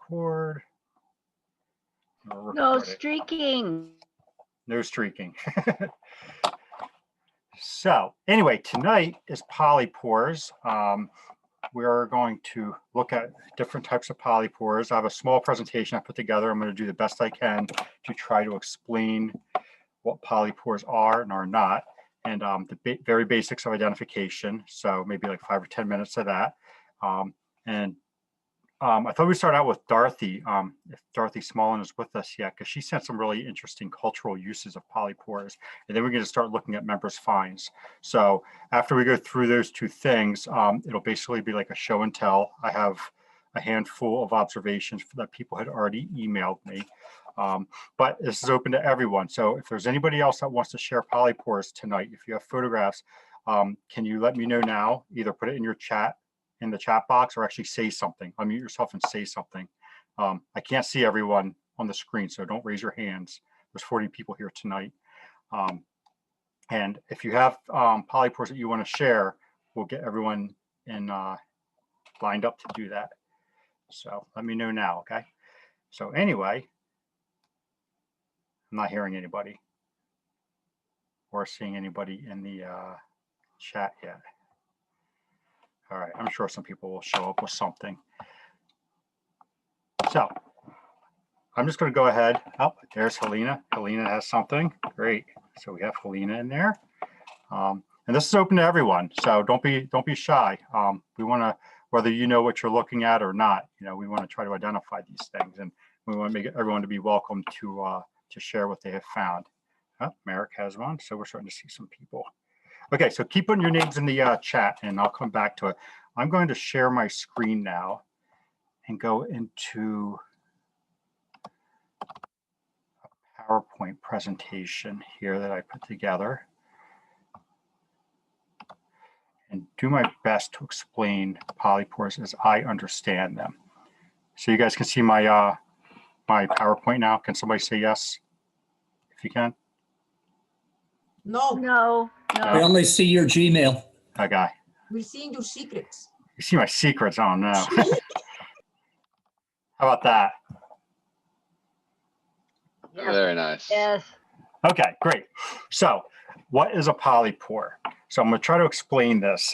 record. No streaking. No streaking. So anyway, tonight is polypores. We're going to look at different types of polypores. I have a small presentation I put together. I'm going to do the best I can to try to explain what polypores are and are not, and the very basics of identification. So maybe like 5 or 10 minutes of that. I thought we'd start out with Dorothy, if Dorothy Smallin is with us yet, because she sent some really interesting cultural uses of polypores. And then we're going to start looking at members' finds. So after we go through those two things, it'll basically be like a show and tell. I have a handful of observations that people had already emailed me. But this is open to everyone. So if there's anybody else that wants to share polypores tonight, if you have photographs, can you let me know now? Either put it in your chat, in the chat box, or actually say something. Unmute yourself and say something. I can't see everyone on the screen, so don't raise your hands. There's 40 people here tonight. And if you have polypores that you want to share, we'll get everyone in lined up to do that. So let me know now, okay? So anyway, I'm not hearing anybody or seeing anybody in the chat yet. All right, I'm sure some people will show up with something. So I'm just going to go ahead. Oh, there's Helena. Helena has something. Great. So we have Helena in there. And this is open to everyone. So don't be shy. We want to, whether you know what you're looking at or not, we want to try to identify these things, and we want to make everyone to be welcome to share what they have found. Oh, Merrick has one. So we're starting to see some people. Okay, so keep putting your names in the chat, and I'll come back to it. I'm going to share my screen now and go into a PowerPoint presentation here that I put together and do my best to explain polypores as I understand them. So you guys can see my my PowerPoint now. Can somebody say yes, if you can? No. I only see your Gmail. Okay. We're seeing your secrets. You see my secrets? Oh no. How about that? Yes. Very nice. Yes. Okay, great. So what is a polypore? So I'm going to try to explain this.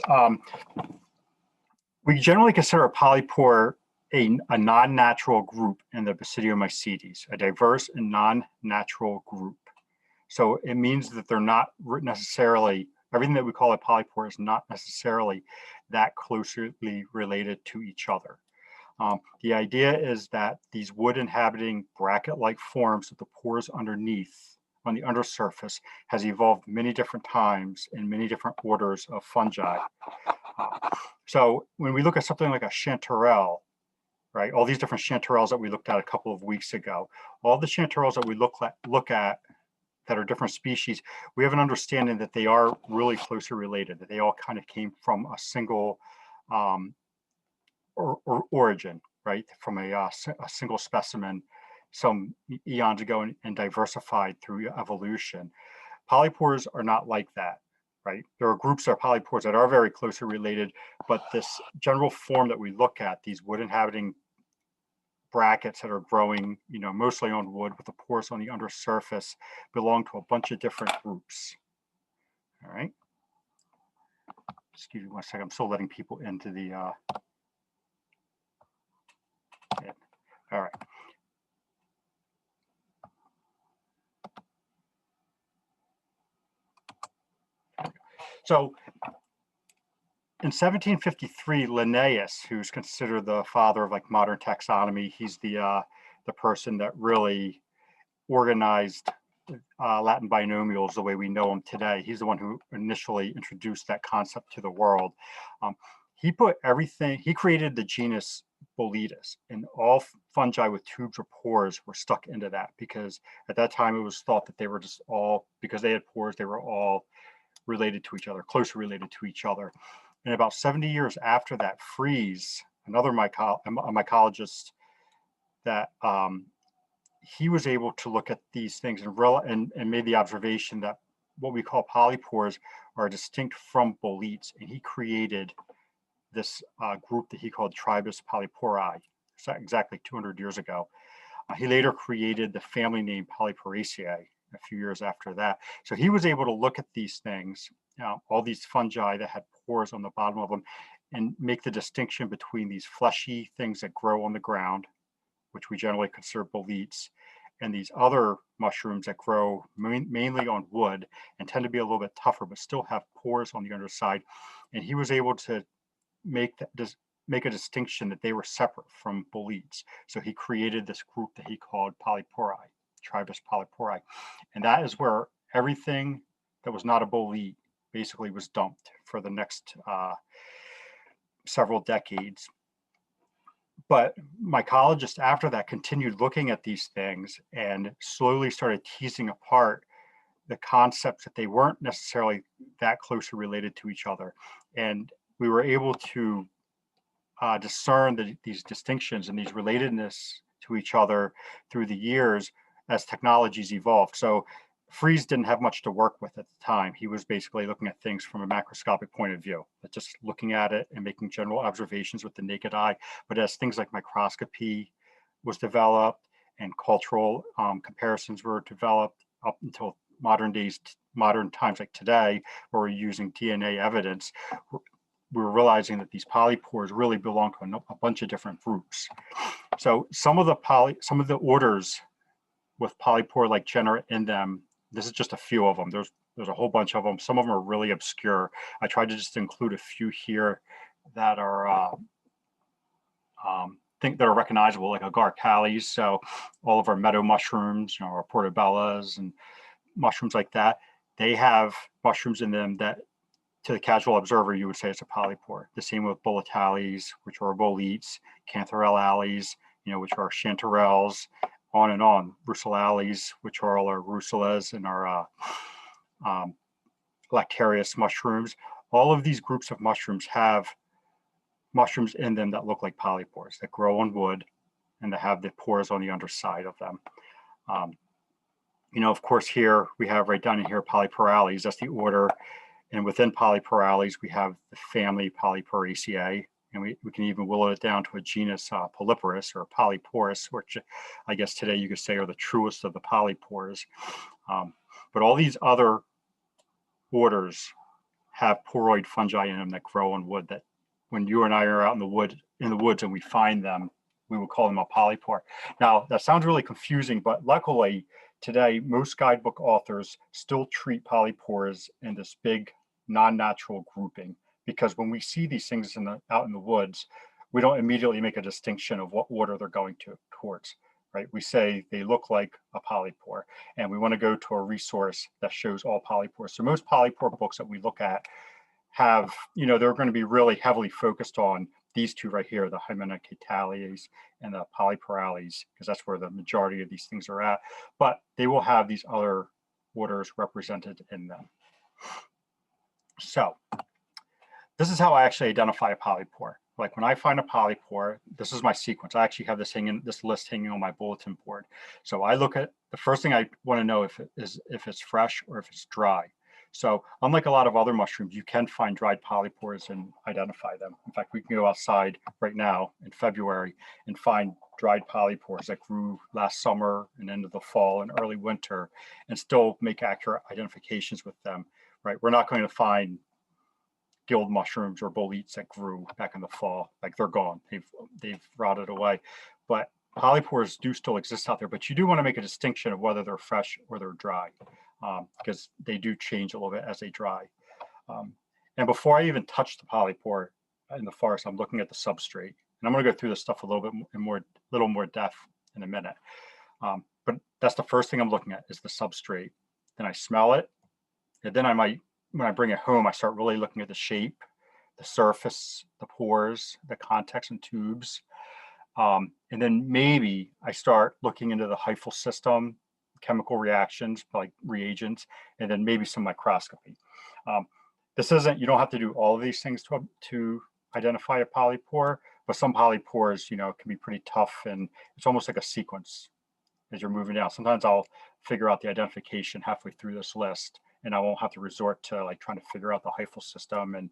We generally consider a polypore a non-natural group in the Basidiomycetes, a diverse and non-natural group. So it means that they're not necessarily, everything that we call a polypore is not necessarily that closely related to each other. The idea is that these wood-inhabiting bracket-like forms of the pores underneath, on the undersurface, has evolved many different times in many different orders of fungi. So when we look at something like a chanterelle, right, all these different chanterelles that we looked at a couple of weeks ago, all the chanterelles that we look at that are different species, we have an understanding that they are really closely related, that they all kind of came from a single origin, right, from a single specimen some eons ago and diversified through evolution. Polypores are not like that, right? There are groups of polypores that are very closely related, but this general form that we look at, these wood-inhabiting brackets that are growing, mostly on wood with the pores on the undersurface, belong to a bunch of different groups. All right. Excuse me 1 second. I'm still letting people into the. Yeah. All right. So in 1753, Linnaeus, who's considered the father of like modern taxonomy, he's the person that really organized Latin binomials the way we know them today. He's the one who initially introduced that concept to the world. He created the genus Boletus, and all fungi with tubes or pores were stuck into that, because at that time it was thought that they were just all, because they had pores, they were all related to each other, closely related to each other. And about 70 years after that, Fries, another mycologist, that he was able to look at these things and made the observation that what we call polypores are distinct from boletes, and he created this group that he called Tribus polypori. exactly 200 years ago. He later created the family name Polyporaceae a few years after that. So he was able to look at these things, all these fungi that had pores on the bottom of them, and make the distinction between these fleshy things that grow on the ground, which we generally consider boletes, and these other mushrooms that grow mainly on wood and tend to be a little bit tougher, but still have pores on the underside. And he was able to make a distinction that they were separate from boletes. So he created this group that he called Polypori, Tribus Polypori. And that is where everything that was not a bolete basically was dumped for the next several decades. But mycologists after that continued looking at these things and slowly started teasing apart the concepts that they weren't necessarily that closely related to each other. And we were able to discern these distinctions and these relatedness to each other through the years as technologies evolved. So Fries didn't have much to work with at the time. He was basically looking at things from a macroscopic point of view, but just looking at it and making general observations with the naked eye. But as things like microscopy was developed and cultural comparisons were developed up until modern times like today, where we're using DNA evidence, we were realizing that these polypores really belong to a bunch of different groups. So some of the orders with polypore-like genera in them, this is just a few of them. There's a whole bunch of them. Some of them are really obscure. I tried to just include a few here that are that are recognizable, like agaricales. So all of our meadow mushrooms, our portobellas and mushrooms like that, they have mushrooms in them that, to the casual observer, you would say it's a polypore. The same with boletales, which are boletes, cantharellales, which are chanterelles, on and on. Russulales, which are all our russulas and our lactarius mushrooms. All of these groups of mushrooms have mushrooms in them that look like polypores, that grow on wood and that have the pores on the underside of them. Of course, here we have right down in here Polyporales, that's the order. And within Polyporales, we have the family Polyporaceae, and we can even whittle it down to a genus Polyporous or Polyporous, which I guess today you could say are the truest of the polypores. But all these other orders have poroid fungi in them that grow on wood, that when you and I are out in the woods and we find them, we would call them a polypore. Now, that sounds really confusing, but luckily today, most guidebook authors still treat polypores in this big non-natural grouping, because when we see these things out in the woods, we don't immediately make a distinction of what order they're going towards, right? We say they look like a polypore, and we want to go to a resource that shows all polypores. So most polypore books that we look at have, they're going to be really heavily focused on these two right here, the Hemenocystis and the Polyporales, because that's where the majority of these things are at. But they will have these other orders represented in them. So this is how I actually identify a polypore. Like when I find a polypore, this is my sequence. I actually have this list hanging on my bulletin board. So I look at, the first thing I want to know if it's fresh or if it's dry. So unlike a lot of other mushrooms, you can find dried polypores and identify them. In fact, we can go outside right now in February and find dried polypores that grew last summer and into the fall and early winter, and still make accurate identifications with them, right? We're not going to find guild mushrooms or boletes that grew back in the fall. Like, they're gone, they've rotted away. But polypores do still exist out there, but you do want to make a distinction of whether they're fresh or they're dry, because they do change a little bit as they dry. And before I even touch the polypore in the forest, I'm looking at the substrate. And I'm going to go through this stuff a little bit more depth in a minute. But that's the first thing I'm looking at, is the substrate. Then I smell it, and then when I bring it home, I start really looking at the shape, the surface, the pores, the context and tubes. And then maybe I start looking into the Hyphal system, chemical reactions, like reagents, and then maybe some microscopy. This isn't, you don't have to do all of these things to identify a polypore, but some polypores, can be pretty tough, and it's almost like a sequence as you're moving down. Sometimes I'll figure out the identification halfway through this list, and I won't have to resort to like trying to figure out the Hyphal system and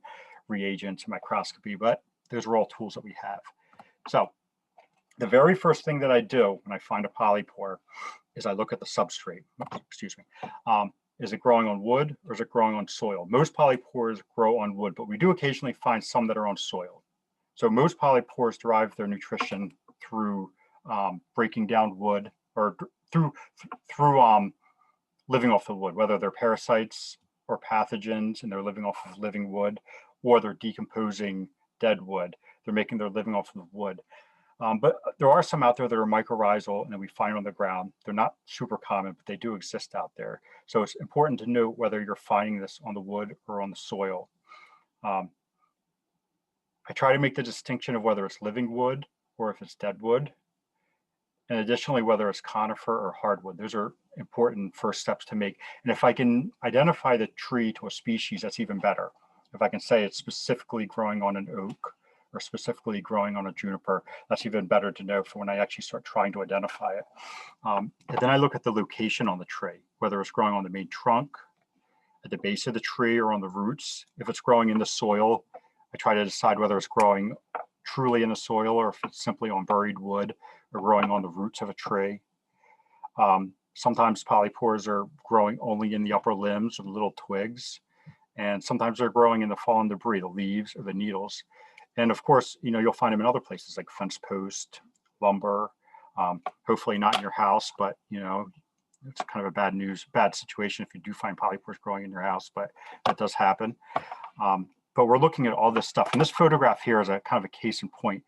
reagents and microscopy, but those are all tools that we have. So The very first thing that I do when I find a polypore is I look at the substrate. Excuse me. Is it growing on wood or is it growing on soil? Most polypores grow on wood, but we do occasionally find some that are on soil. So most polypores derive their nutrition through breaking down wood or through living off the wood, whether they're parasites or pathogens and they're living off of living wood, or they're decomposing dead wood. They're making their living off of wood. But there are some out there that are mycorrhizal and that we find on the ground. They're not super common, but they do exist out there. So it's important to note whether you're finding this on the wood or on the soil. I try to make the distinction of whether it's living wood or if it's dead wood. And additionally, whether it's conifer or hardwood. Those are important first steps to make. And if I can identify the tree to a species, that's even better. If I can say it's specifically growing on an oak or specifically growing on a juniper, that's even better to know for when I actually start trying to identify it. And then I look at the location on the tree, whether it's growing on the main trunk, at the base of the tree, or on the roots. If it's growing in the soil, I try to decide whether it's growing truly in the soil or if it's simply on buried wood or growing on the roots of a tree. Sometimes polypores are growing only in the upper limbs or the little twigs, and sometimes they're growing in the fallen debris, the leaves or the needles. And of course, you'll find them in other places like fence post, lumber, hopefully not in your house, but it's kind of a bad situation if you do find polypores growing in your house, but that does happen. But we're looking at all this stuff. And this photograph here is a kind of a case in point,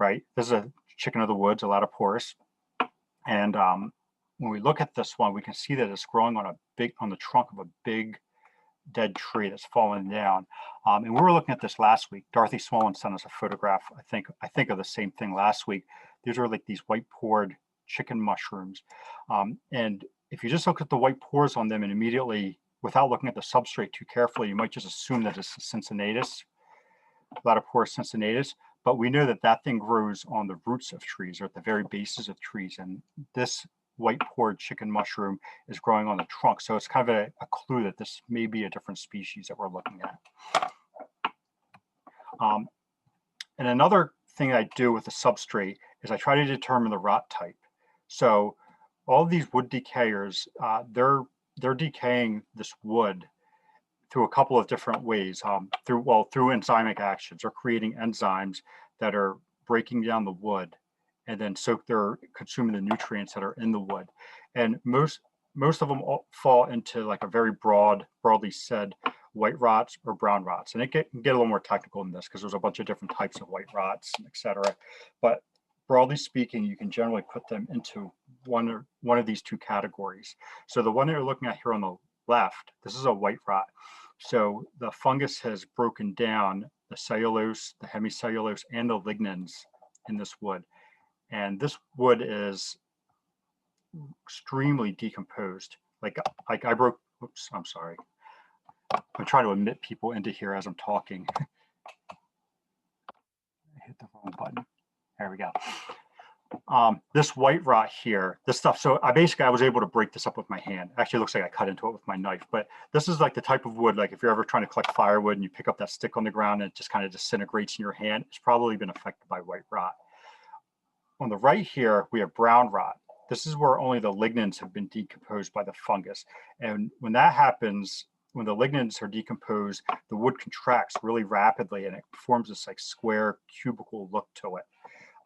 right? This is a chicken of the woods, Amiloporia. And when we look at this one, we can see that it's growing on the trunk of a big dead tree that's fallen down. And we were looking at this last week. Dorothy Swollen sent us a photograph. I think of the same thing last week. These are like these white pored chicken mushrooms. And if you just look at the white pores on them and immediately, without looking at the substrate too carefully, you might just assume that it's Cincinnatus, Amiloporia cincinnatus. But we know that that thing grows on the roots of trees or at the very bases of trees. And this white pored chicken mushroom is growing on the trunk. So it's kind of a clue that this may be a different species that we're looking at. And another thing I do with the substrate is I try to determine the rot type. So all of these wood decayers, they're decaying this wood through a couple of different ways, through enzymic actions or creating enzymes that are breaking down the wood, and then they're consuming the nutrients that are in the wood. And most of them all fall into like a very broadly said, white rots or brown rots. And it can get a little more technical than this because there's a bunch of different types of white rots, etc. But broadly speaking, you can generally put them into one of these two categories. So the one that you're looking at here on the left, this is a white rot. So the fungus has broken down the cellulose, the hemicellulose, and the lignins in this wood. And this wood is extremely decomposed. Like I broke, oops, I'm sorry. I'm trying to admit people into here as I'm talking. I hit the wrong button. There we go. This white rot here, this stuff. So I was able to break this up with my hand. Actually, it looks like I cut into it with my knife, but this is like the type of wood, like if you're ever trying to collect firewood and you pick up that stick on the ground and it just kind of disintegrates in your hand, it's probably been affected by white rot. On the right here, we have brown rot. This is where only the lignins have been decomposed by the fungus. And when that happens, when the lignins are decomposed, the wood contracts really rapidly and it forms this like square cubical look to it.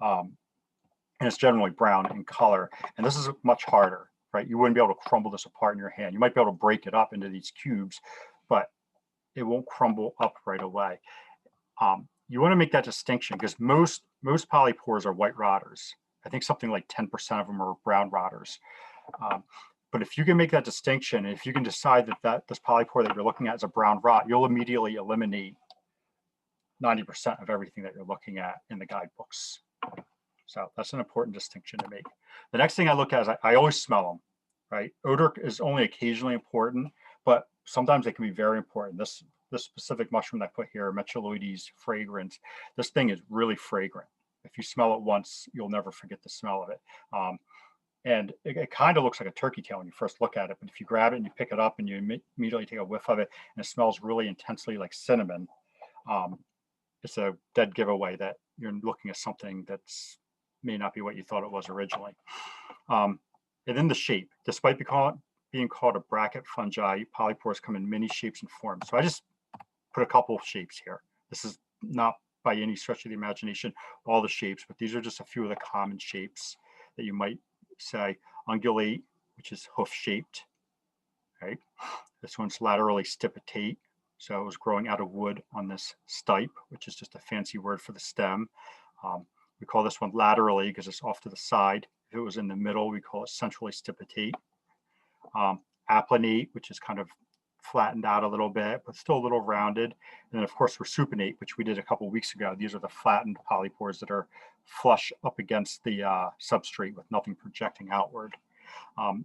And it's generally brown in color. And this is much harder, right? You wouldn't be able to crumble this apart in your hand. You might be able to break it up into these cubes, but it won't crumble up right away. You want to make that distinction because most polypores are white rotters. I think something like 10% of them are brown rotters. But if you can make that distinction, if you can decide that this polypore that you're looking at is a brown rot, you'll immediately eliminate 90% of everything that you're looking at in the guidebooks. So that's an important distinction to make. The next thing I look at is I always smell them, right? Odor is only occasionally important, but sometimes it can be very important. This specific mushroom that I put here, Mechiloides fragrans, this thing is really fragrant. If you smell it once, you'll never forget the smell of it. And it kind of looks like a turkey tail when you first look at it, but if you grab it and you pick it up and you immediately take a whiff of it and it smells really intensely like cinnamon, it's a dead giveaway that you're looking at something that's may not be what you thought it was originally. And then the shape, despite being called a bracket fungi, polypores come in many shapes and forms. So I just put a couple of shapes here. This is not by any stretch of the imagination all the shapes, but these are just a few of the common shapes that you might say. Ungulate, which is hoof shaped, right? This one's laterally stipitate. So it was growing out of wood on this stipe, which is just a fancy word for the stem. We call this one laterally because it's off to the side. If it was in the middle, we call it centrally stipitate. Applanate, which is kind of flattened out a little bit, but still a little rounded. And then of course, resupinate, which we did a couple of weeks ago. These are the flattened polypores that are flush up against the substrate with nothing projecting outward. And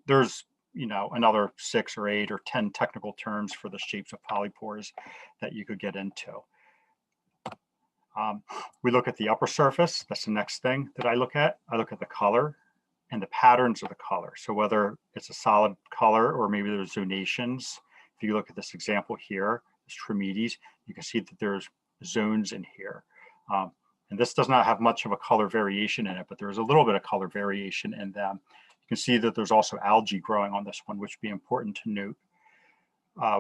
there's, another 6 or 8 or 10 technical terms for the shapes of polypores that you could get into. We look at the upper surface. That's the next thing that I look at. I look at the color and the patterns of the color. So whether it's a solid color or maybe there's zonations. If you look at this example here, this Tremedes, you can see that there's zones in here. And this does not have much of a color variation in it, but there's a little bit of color variation in them. You can see that there's also algae growing on this one, which would be important to note.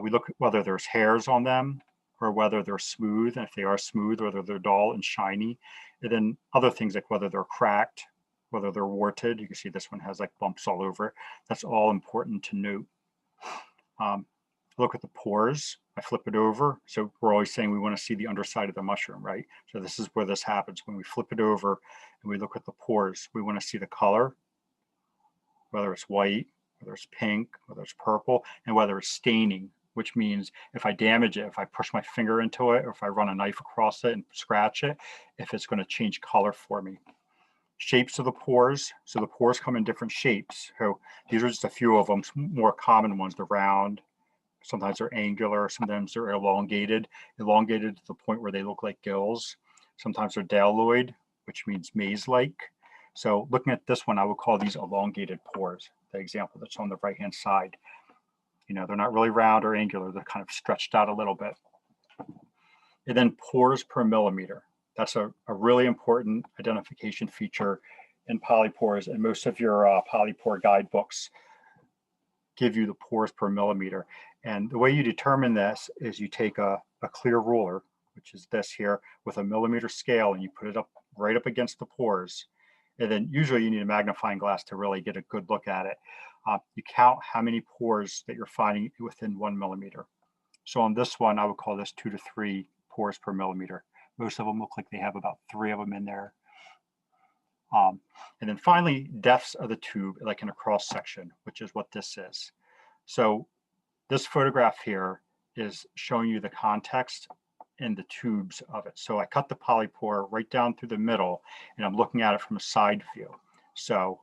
We look at whether there's hairs on them or whether they're smooth, and if they are smooth, whether they're dull and shiny. And then other things like whether they're cracked, whether they're warted. You can see this one has like bumps all over. That's all important to note. Look at the pores. I flip it over. So we're always saying we want to see the underside of the mushroom, right? So this is where this happens. When we flip it over and we look at the pores, we want to see the color, whether it's white, whether it's pink, whether it's purple, and whether it's staining, which means if I damage it, if I push my finger into it, or if I run a knife across it and scratch it, if it's going to change color for me. Shapes of the pores. So the pores come in different shapes. So these are just a few of them, more common ones. They're round, sometimes they're angular, sometimes they're elongated to the point where they look like gills. Sometimes they're daloid, which means maze-like. So looking at this one, I would call these elongated pores, the example that's on the right-hand side. They're not really round or angular. They're kind of stretched out a little bit. And then pores per millimeter. That's a really important identification feature in polypores, and most of your polypore guidebooks give you the pores per millimeter. And the way you determine this is you take a clear ruler, which is this here, with a millimeter scale, and you put it right up against the pores. And then usually you need a magnifying glass to really get a good look at it. You count how many pores that you're finding within 1 millimeter. So on this one, I would call this 2 to 3 pores per millimeter. Most of them look like they have about 3 of them in there. And then finally, depths of the tube, like in a cross section, which is what this is. So this photograph here is showing you the context and the tubes of it. So I cut the polypore right down through the middle, and I'm looking at it from a side view. So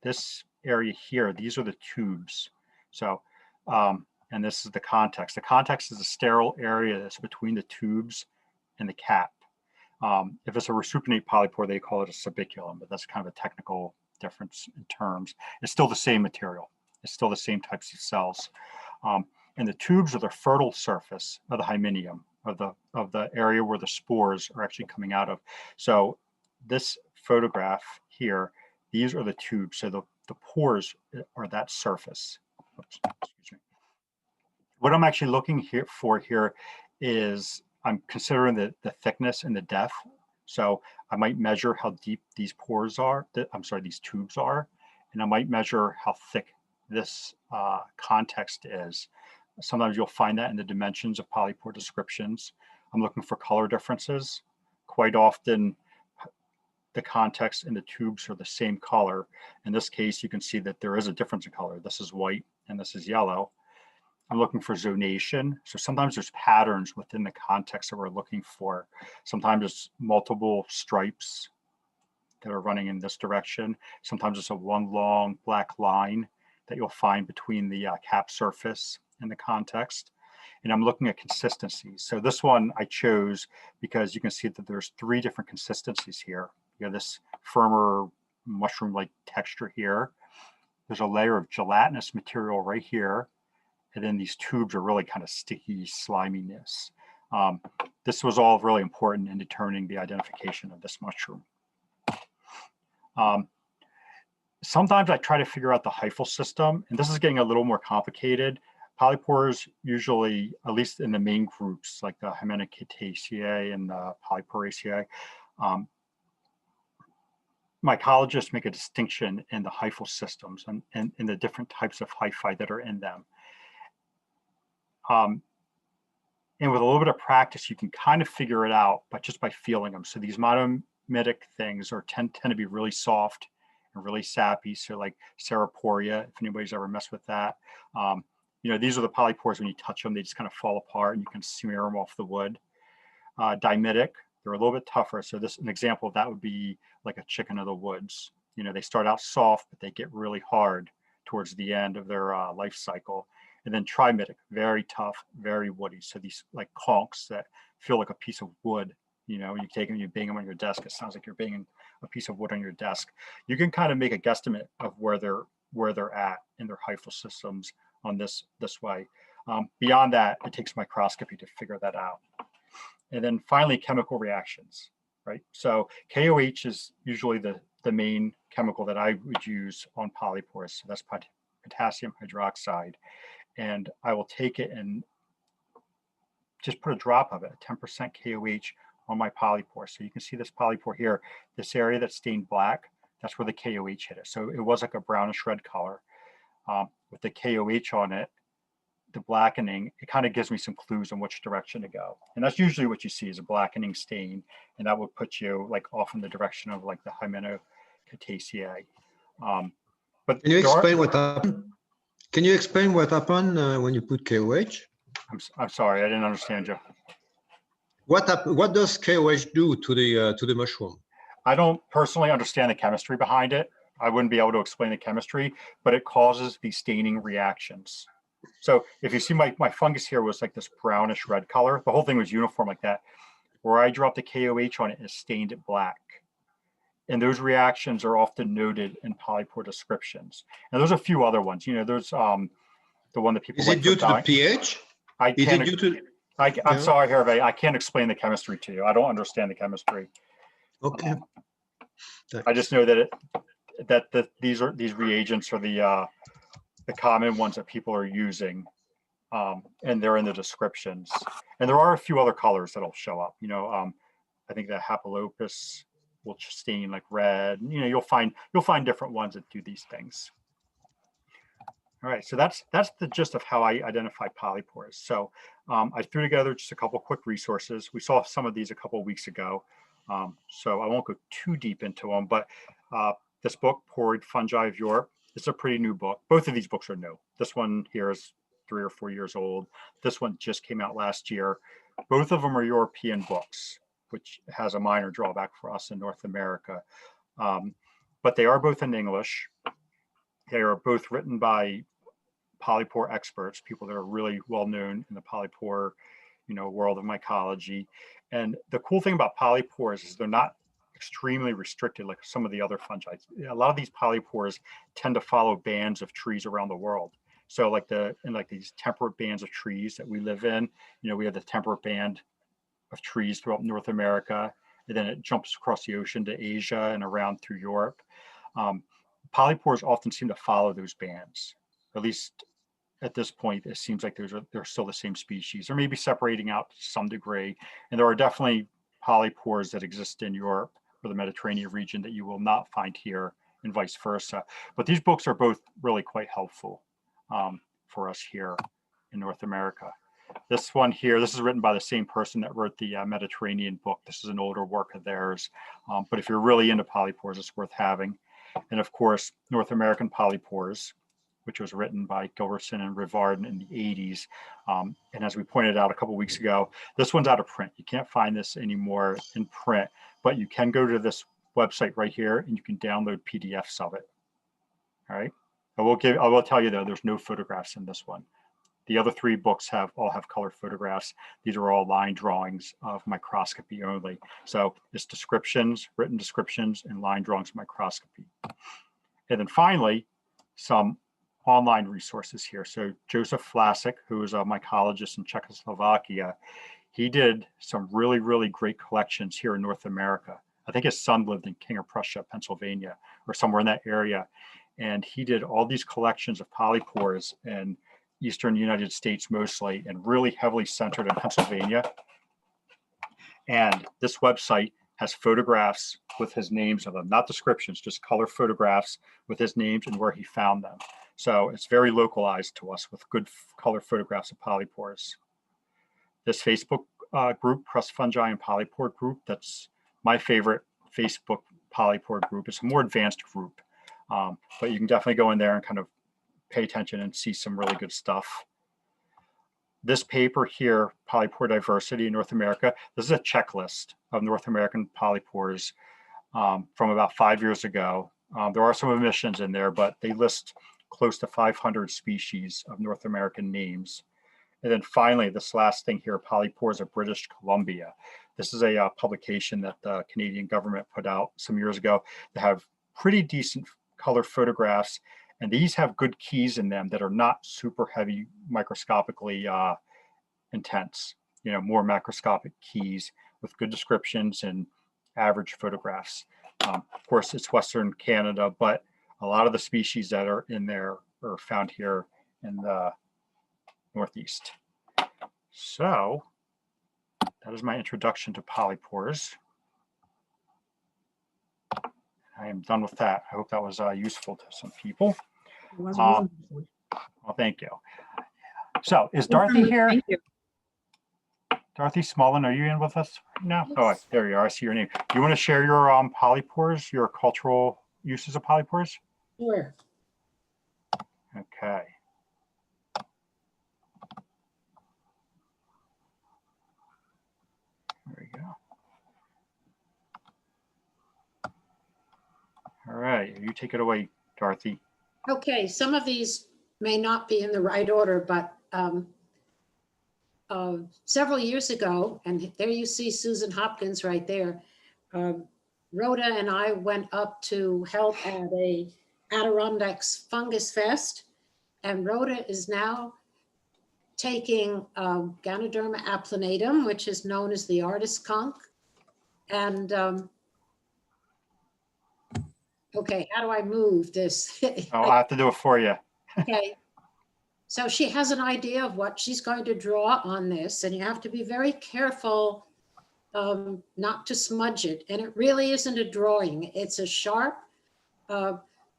this area here, these are the tubes. So, and this is the context. The context is a sterile area that's between the tubes and the cap. If it's a resupinate polypore, they call it a subiculum, but that's kind of a technical difference in terms. It's still the same material. It's still the same types of cells. And the tubes are the fertile surface of the hymenium, of the area where the spores are actually coming out of. So this photograph here, these are the tubes. So the pores are that surface. Oops, excuse me. What I'm actually looking for here is I'm considering the thickness and the depth. So I might measure how deep these pores are, these tubes are, and I might measure how thick this context is. Sometimes you'll find that in the dimensions of polypore descriptions. I'm looking for color differences. Quite often, the context and the tubes are the same color. In this case, you can see that there is a difference in color. This is white and this is yellow. I'm looking for zonation. So sometimes there's patterns within the context that we're looking for. Sometimes it's multiple stripes that are running in this direction. Sometimes it's one long black line that you'll find between the cap surface and the context. And I'm looking at consistencies. So this one I chose because you can see that there's 3 different consistencies here. You have this firmer mushroom-like texture here. There's a layer of gelatinous material right here. And then these tubes are really kind of sticky sliminess. This was all really important in determining the identification of this mushroom. Sometimes I try to figure out the hyphal system, and this is getting a little more complicated. Polypores usually, at least in the main groups, like the Hemenocystis and the Polyporaceae, mycologists make a distinction in the hyphal systems and in the different types of hyphae that are in them. And with a little bit of practice, you can kind of figure it out, but just by feeling them. So these monometic things tend to be really soft and really sappy. So like Ceroporia, if anybody's ever messed with that. These are the polypores. When you touch them, they just kind of fall apart and you can smear them off the wood. Dimitic, they're a little bit tougher. So an example of that would be like a chicken of the woods. They start out soft, but they get really hard towards the end of their life cycle. And then trimitic, very tough, very woody. So these like conchs that feel like a piece of wood. When you take them, you bang them on your desk, it sounds like you're banging a piece of wood on your desk. You can kind of make a guesstimate of where they're at in their hyphal systems on this way. Beyond that, it takes microscopy to figure that out. And then finally, chemical reactions, right? So KOH is usually the main chemical that I would use on polypores. So that's potassium hydroxide. And I will take it and just put a drop of it, 10% KOH on my polypore. So you can see this polypore here, this area that's stained black, that's where the KOH hit it. So it was like a brownish red color. With the KOH on it, the blackening, it kind of gives me some clues on which direction to go. And that's usually what you see is a blackening stain. And that would put you like off in the direction of like the Hymenocystis. But can you explain what happened? Can you explain what happened when you put KOH? I'm sorry, I didn't understand you. What does KOH do to the mushroom? I don't personally understand the chemistry behind it. I wouldn't be able to explain the chemistry, but it causes these staining reactions. So if you see my fungus here was like this brownish red color, the whole thing was uniform like that. Where I dropped the KOH on it and stained it black. And those reactions are often noted in polypore descriptions. And there's a few other ones. There's the one that people Is it due to the pH? I'm sorry, Hervé, I can't explain the chemistry to you. I don't understand the chemistry. Okay. I just know that these reagents are the common ones that people are using, and they're in the descriptions. And there are a few other colors that'll show up. I think the Hepalopolis will stain like red. You'll find different ones that do these things. All right, so that's the gist of how I identify polypores. So I threw together just a couple quick resources. We saw some of these a couple of weeks ago, so I won't go too deep into them. But this book, Poroid Fungi of Europe, it's a pretty new book. Both of these books are new. This one here is 3 or 4 years old. This one just came out last year. Both of them are European books, which has a minor drawback for us in North America. But they are both in English. They are both written by polypore experts, people that are really well known in the polypore, world of mycology. And the cool thing about polypores is they're not extremely restricted like some of the other fungi. A lot of these polypores tend to follow bands of trees around the world. So like these temperate bands of trees that we live in, we have the temperate band of trees throughout North America, and then it jumps across the ocean to Asia and around through Europe. Polypores often seem to follow those bands. At least at this point, it seems like they're still the same species, or maybe separating out to some degree. And there are definitely polypores that exist in Europe or the Mediterranean region that you will not find here, and vice versa. But these books are both really quite helpful for us here in North America. This one here, this is written by the same person that wrote the Mediterranean book. This is an older work of theirs. But if you're really into polypores, it's worth having. And of course, North American Polypores, which was written by Gilbertson and Rivard in the 80s. And as we pointed out a couple of weeks ago, this one's out of print. You can't find this anymore in print, but you can go to this website right here and you can download PDFs of it. All right. I will tell you though, there's no photographs in this one. The other 3 books all have color photographs. These are all line drawings of microscopy only. So it's descriptions, written descriptions, and line drawings of microscopy. And then finally, some online resources here. So Joseph Vlasic, who is a mycologist in Czechoslovakia, he did some really, really great collections here in North America. I think his son lived in King of Prussia, Pennsylvania, or somewhere in that area. And he did all these collections of polypores in Eastern United States mostly, and really heavily centered in Pennsylvania. And this website has photographs with his names of them, not descriptions, just color photographs with his names and where he found them. So it's very localized to us with good color photographs of polypores. This Facebook group, Press Fungi and Polypore group, that's my favorite Facebook polypore group. It's a more advanced group, but you can definitely go in there and kind of pay attention and see some really good stuff. This paper here, Polypore Diversity in North America, this is a checklist of North American polypores from about 5 years ago. There are some omissions in there, but they list close to 500 species of North American names. And then finally, this last thing here, Polypores of British Columbia. This is a publication that the Canadian government put out some years ago. They have pretty decent color photographs, and these have good keys in them that are not super heavy microscopically intense, more macroscopic keys with good descriptions and average photographs. Of course, it's Western Canada, but a lot of the species that are in there are found here in the Northeast. So that is my introduction to polypores. I am done with that. I hope that was useful to some people. It was wonderful. Well, thank you. So is Dorothy here? Thank you. Dorothy Smullen, are you in with us now? Oh, there you are. I see your name. Do you want to share your polypores, your cultural uses of polypores? Sure. Okay. There we go. All right, you take it away, Dorothy. Okay, some of these may not be in the right order, but several years ago, and there you see Susan Hopkins right there, Rhoda and I went up to help at a Adirondacks Fungus Fest, and Rhoda is now taking Ganoderma Applanatum, which is known as the artist skunk, and okay, how do I move this? I'll have to do it for you. Okay. So she has an idea of what she's going to draw on this, and you have to be very careful not to smudge it. And it really isn't a drawing. It's a sharp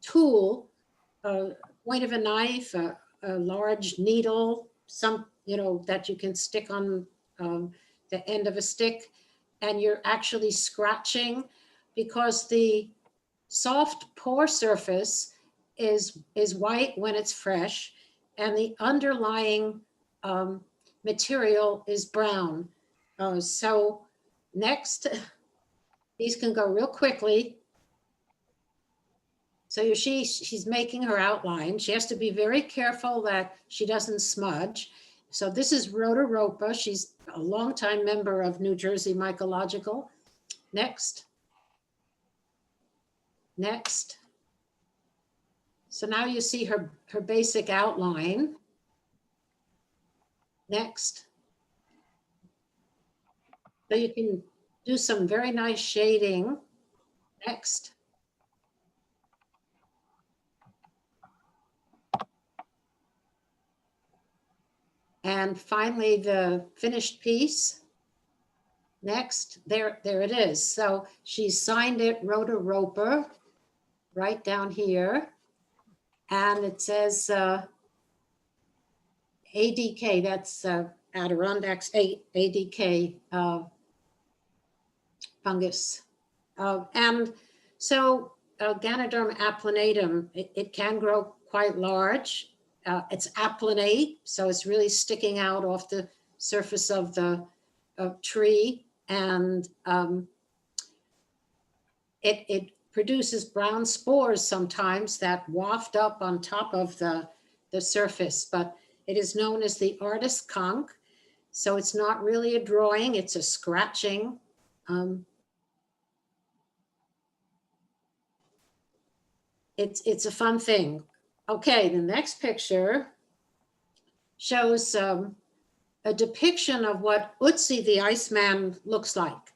tool, point of a knife, a large needle, that you can stick on the end of a stick, and you're actually scratching because the soft pore surface is white when it's fresh, and the underlying material is brown. So next, these can go real quickly. So she's making her outline. She has to be very careful that she doesn't smudge. So this is Rhoda Ropa. She's a longtime member of New Jersey Mycological. Next. Next. So now you see her basic outline. Next. So you can do some very nice shading. Next. And finally, the finished piece. Next, there it is. So she signed it, Rhoda Roper, right down here. And it says ADK, that's Adirondacks ADK fungus. And so Ganoderma Applanatum, it can grow quite large. It's applanate, so it's really sticking out off the surface of the tree, and it produces brown spores sometimes that waft up on top of the surface, but it is known as the artist conch. So it's not really a drawing, it's a scratching. It's a fun thing. Okay, the next picture shows a depiction of what Ötzi the Iceman looks like.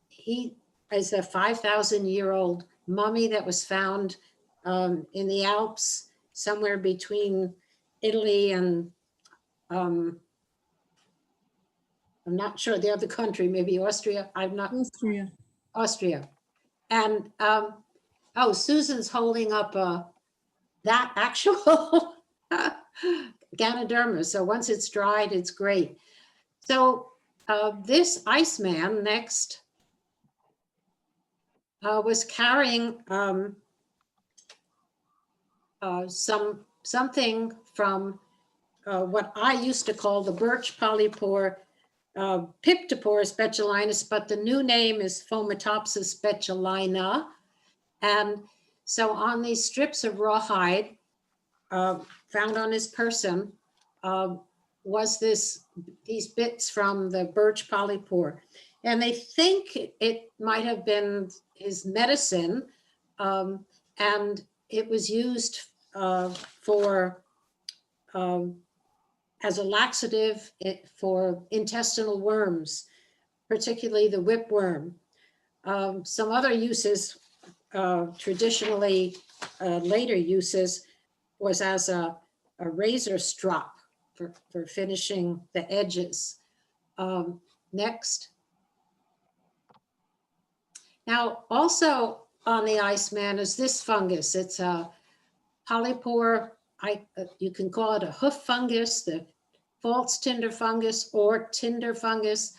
He is a 5,000-year-old mummy that was found in the Alps, somewhere between Italy and I'm not sure the other country, maybe Austria. I'm not Austria. Austria. And oh, Susan's holding up that actual Ganoderma. So once it's dried, it's great. So this Iceman next was carrying something from what I used to call the Birch Polypore Piptoporous Speculinus, but the new name is Bomatopsis Speculina. And so on these strips of rawhide found on his person was these bits from the Birch Polypore. And they think it might have been his medicine, and it was used for as a laxative for intestinal worms, particularly the whipworm. Some other uses, traditionally later uses, was as a razor strop for finishing the edges. Next. Now, also on the Iceman is this fungus. It's a Polypore. You can call it a hoof fungus, the false Tinder fungus, or Tinder fungus.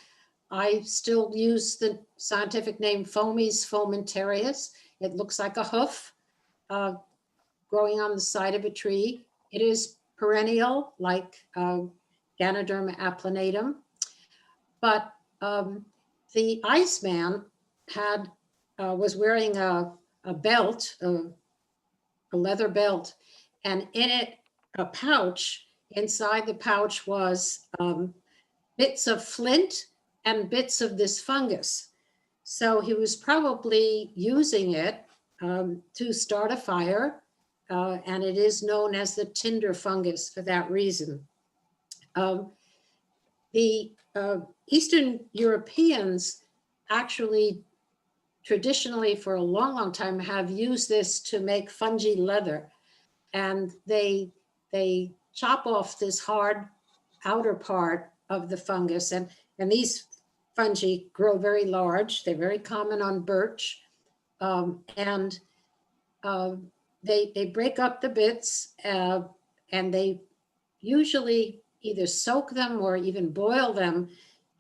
I still use the scientific name Fomes fomentarius. It looks like a hoof growing on the side of a tree. It is perennial, like Ganoderma Applanatum. But the Iceman was wearing a belt, a leather belt, and in it, a pouch. Inside the pouch was bits of flint and bits of this fungus. So he was probably using it to start a fire, and it is known as the Tinder fungus for that reason. The Eastern Europeans actually traditionally for a long, long time have used this to make fungi leather. And they chop off this hard outer part of the fungus. And these fungi grow very large. They're very common on birch. And they break up the bits and they usually either soak them or even boil them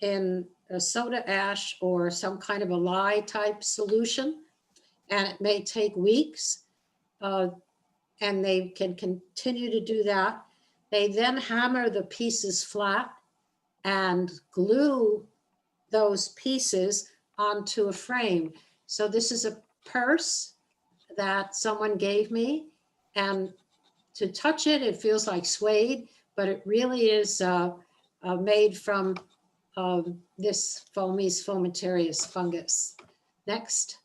in a soda ash or some kind of a lye type solution. And it may take weeks. And they can continue to do that. They then hammer the pieces flat and glue those pieces onto a frame. So this is a purse that someone gave me, and to touch it, it feels like suede, but it really is made from this Fomes fomentarius fungus. Next.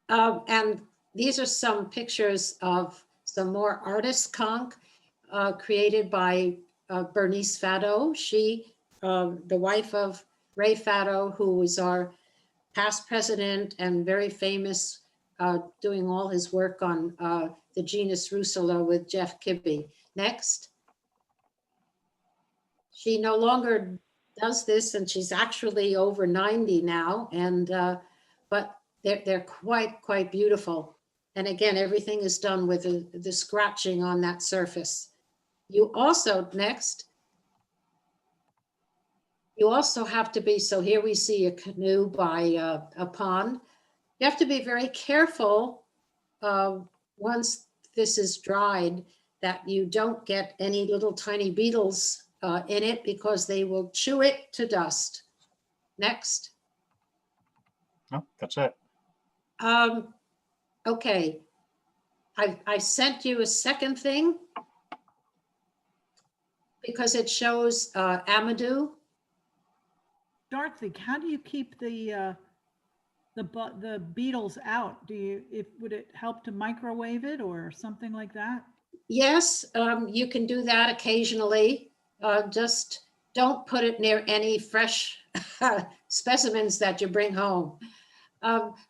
And these are some pictures of some more artist conch created by Bernice Faddo. She, the wife of Ray Faddo, who was our past president and very famous, doing all his work on the genus Russula with Jeff Kibbe. Next. She no longer does this, and she's actually over 90 now, and but they're quite beautiful. And again, everything is done with the scratching on that surface. You also, next, you also have to be, so here we see a canoe by a pond. You have to be very careful once this is dried that you don't get any little tiny beetles in it because they will chew it to dust. Next. No, that's it. Okay. I sent you a second thing because it shows Amadou. Dorothy, how do you keep the beetles out? Would it help to microwave it or something like that? Yes, you can do that occasionally. Just don't put it near any fresh specimens that you bring home.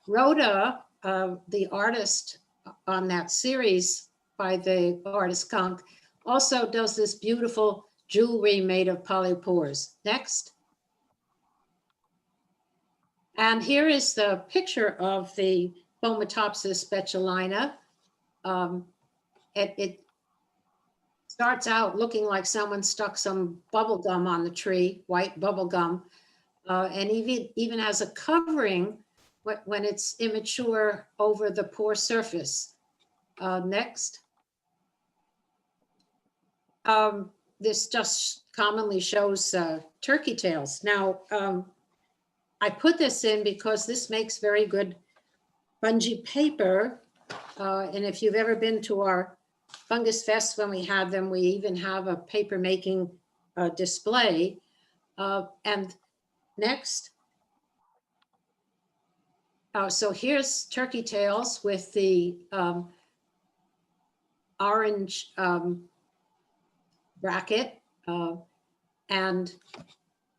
Rhoda, the artist on that series by the artist Skunk, also does this beautiful jewelry made of polypores. Next. And here is the picture of the Bomatopsis Speculina. It starts out looking like someone stuck some bubble gum on the tree, white bubble gum, and even has a covering when it's immature over the pore surface. Next. This just commonly shows turkey tails. Now, I put this in because this makes very good fungi paper. And if you've ever been to our Fungus Fest when we had them, we even have a paper making display. And next. So here's turkey tails with the orange bracket. And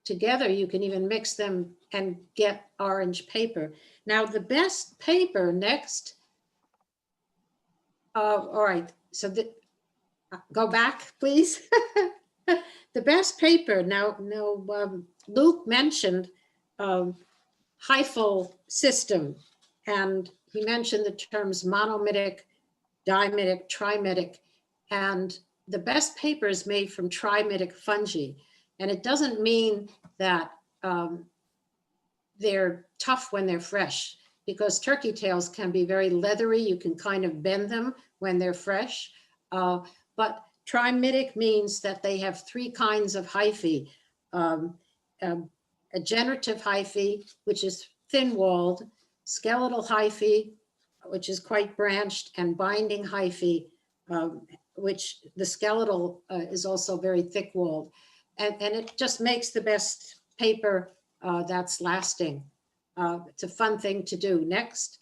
together you can even mix them and get orange paper. Now the best paper next. All right, so go back, please. The best paper, now Luke mentioned Hyphal System, and he mentioned the terms monomitic, dimitic, trimitic, and the best paper is made from trimitic fungi. And it doesn't mean that they're tough when they're fresh, because turkey tails can be very leathery. You can kind of bend them when they're fresh. But trimitic means that they have three kinds of hyphae. A generative hyphae, which is thin-walled, skeletal hyphae, which is quite branched, and binding hyphae, which the skeletal is also very thick-walled. And it just makes the best paper that's lasting. It's a fun thing to do. Next.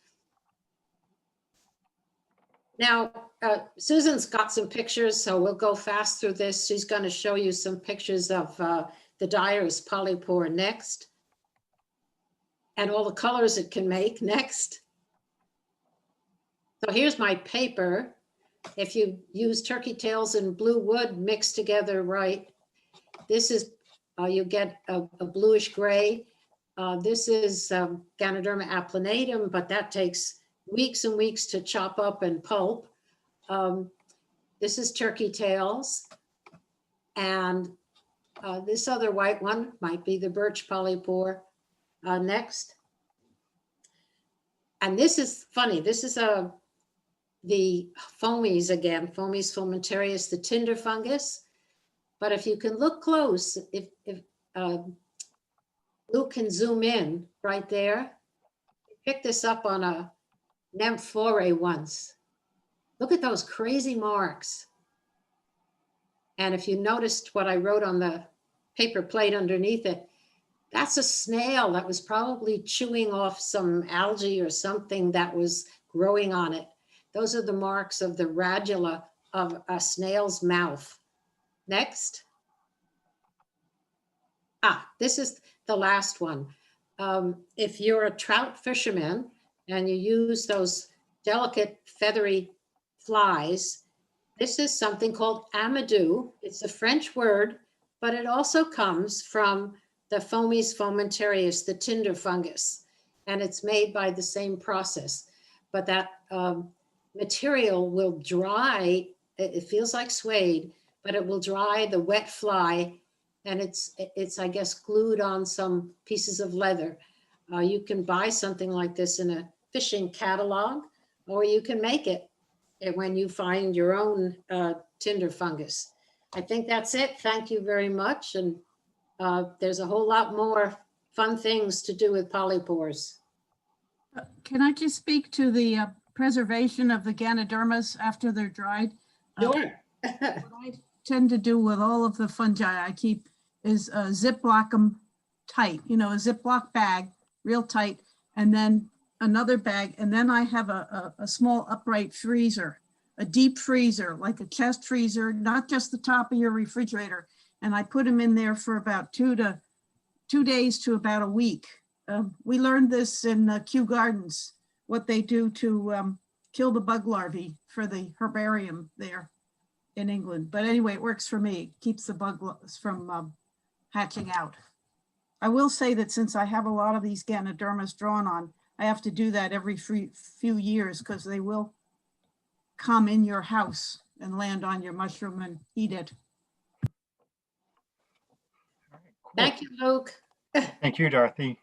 Now, Susan's got some pictures, so we'll go fast through this. She's going to show you some pictures of the Dyer's Polypore next, and all the colors it can make next. So here's my paper. If you use turkey tails and blue wood mixed together right, this is, you get a bluish gray. This is Ganoderma Applanatum, but that takes weeks and weeks to chop up and pulp. This is turkey tails. And this other white one might be the Birch Polypore. Next. And this is funny. This is the foamies again, Foamies fomentarius, the Tinder fungus. But if you can look close, if Luke can zoom in right there, pick this up on a Nymphore once. Look at those crazy marks. And if you noticed what I wrote on the paper plate underneath it, that's a snail that was probably chewing off some algae or something that was growing on it. Those are the marks of the radula of a snail's mouth. Next. This is the last one. If you're a trout fisherman and you use those delicate feathery flies, this is something called amadou. It's a French word, but it also comes from the Foamies fomentarius, the Tinder fungus, and it's made by the same process. But that material will dry. It feels like suede, but it will dry the wet fly, and it's I guess glued on some pieces of leather. You can buy something like this in a fishing catalog, or you can make it when you find your own Tinder fungus. I think that's it. Thank you very much. And there's a whole lot more fun things to do with polypores. Can I just speak to the preservation of the Ganodermas after they're dried? Sure. What I tend to do with all of the fungi I keep is Ziploc them tight, a Ziploc bag, real tight, and then another bag. And then I have a small upright freezer, a deep freezer, like a chest freezer, not just the top of your refrigerator. and I put them in there for about 2 days to about a week. We learned this in Kew Gardens, what they do to kill the bug larvae for the herbarium there in England. But anyway, it works for me. It keeps the bugs from hatching out. I will say that since I have a lot of these Ganodermas drawn on, I have to do that every few years because they will come in your house and land on your mushroom and eat it. Cool. Thank you, Luke. Thank you, Dorothy.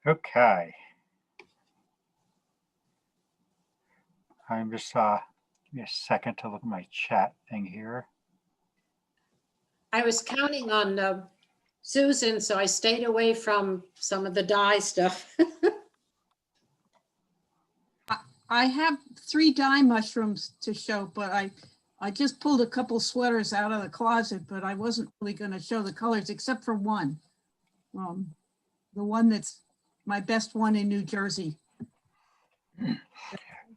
Okay. I'm just, give me a second to look at my chat thing here. I was counting on Susan, so I stayed away from some of the dye stuff. I have 3 dye mushrooms to show, but I just pulled a couple sweaters out of the closet, but I wasn't really going to show the colors except for one. The one that's my best one in New Jersey.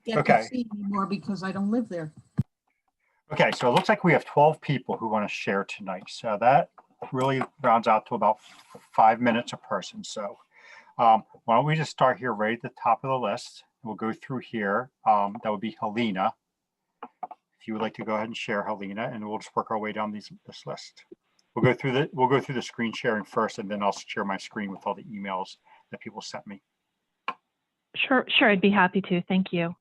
Get Okay. to see anymore because I don't live there. Okay, so it looks like we have 12 people who want to share tonight. So that really rounds out to about 5 minutes a person. So why don't we just start here right at the top of the list. We'll go through here. That would be Helena. If you would like to go ahead and share, Helena, and we'll just work our way down this list. We'll go through the screen sharing first, and then I'll share my screen with all the emails that people sent me. Sure, I'd be happy to. Thank you.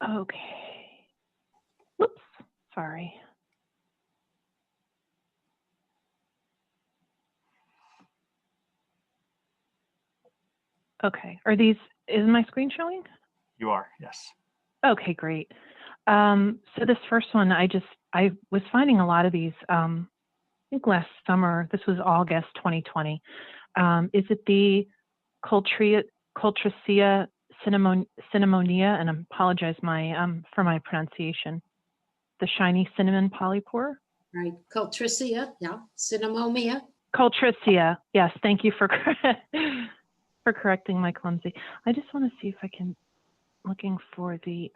Okay. Whoops, sorry. Okay, is my screen showing? You are, yes. Okay, great. So this first one, I was finding a lot of these, I think last summer, this was August 2020. Is it the Coltracea cinnamonia? And I apologize for my pronunciation. The shiny cinnamon polypore? Right, Coltracea, yeah, Cinnamomia. Coltracea, yes, thank you for correcting my clumsy. I just want to see if I can, looking for the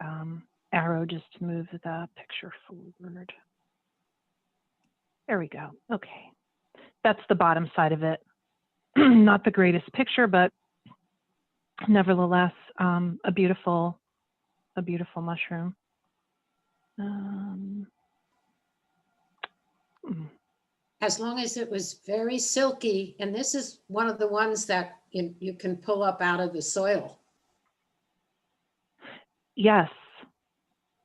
arrow just to move the picture forward. There we go. Okay. That's the bottom side of it. Not the greatest picture, but nevertheless, a beautiful mushroom. As long as it was very silky, and this is one of the ones that you can pull up out of the soil. Yes.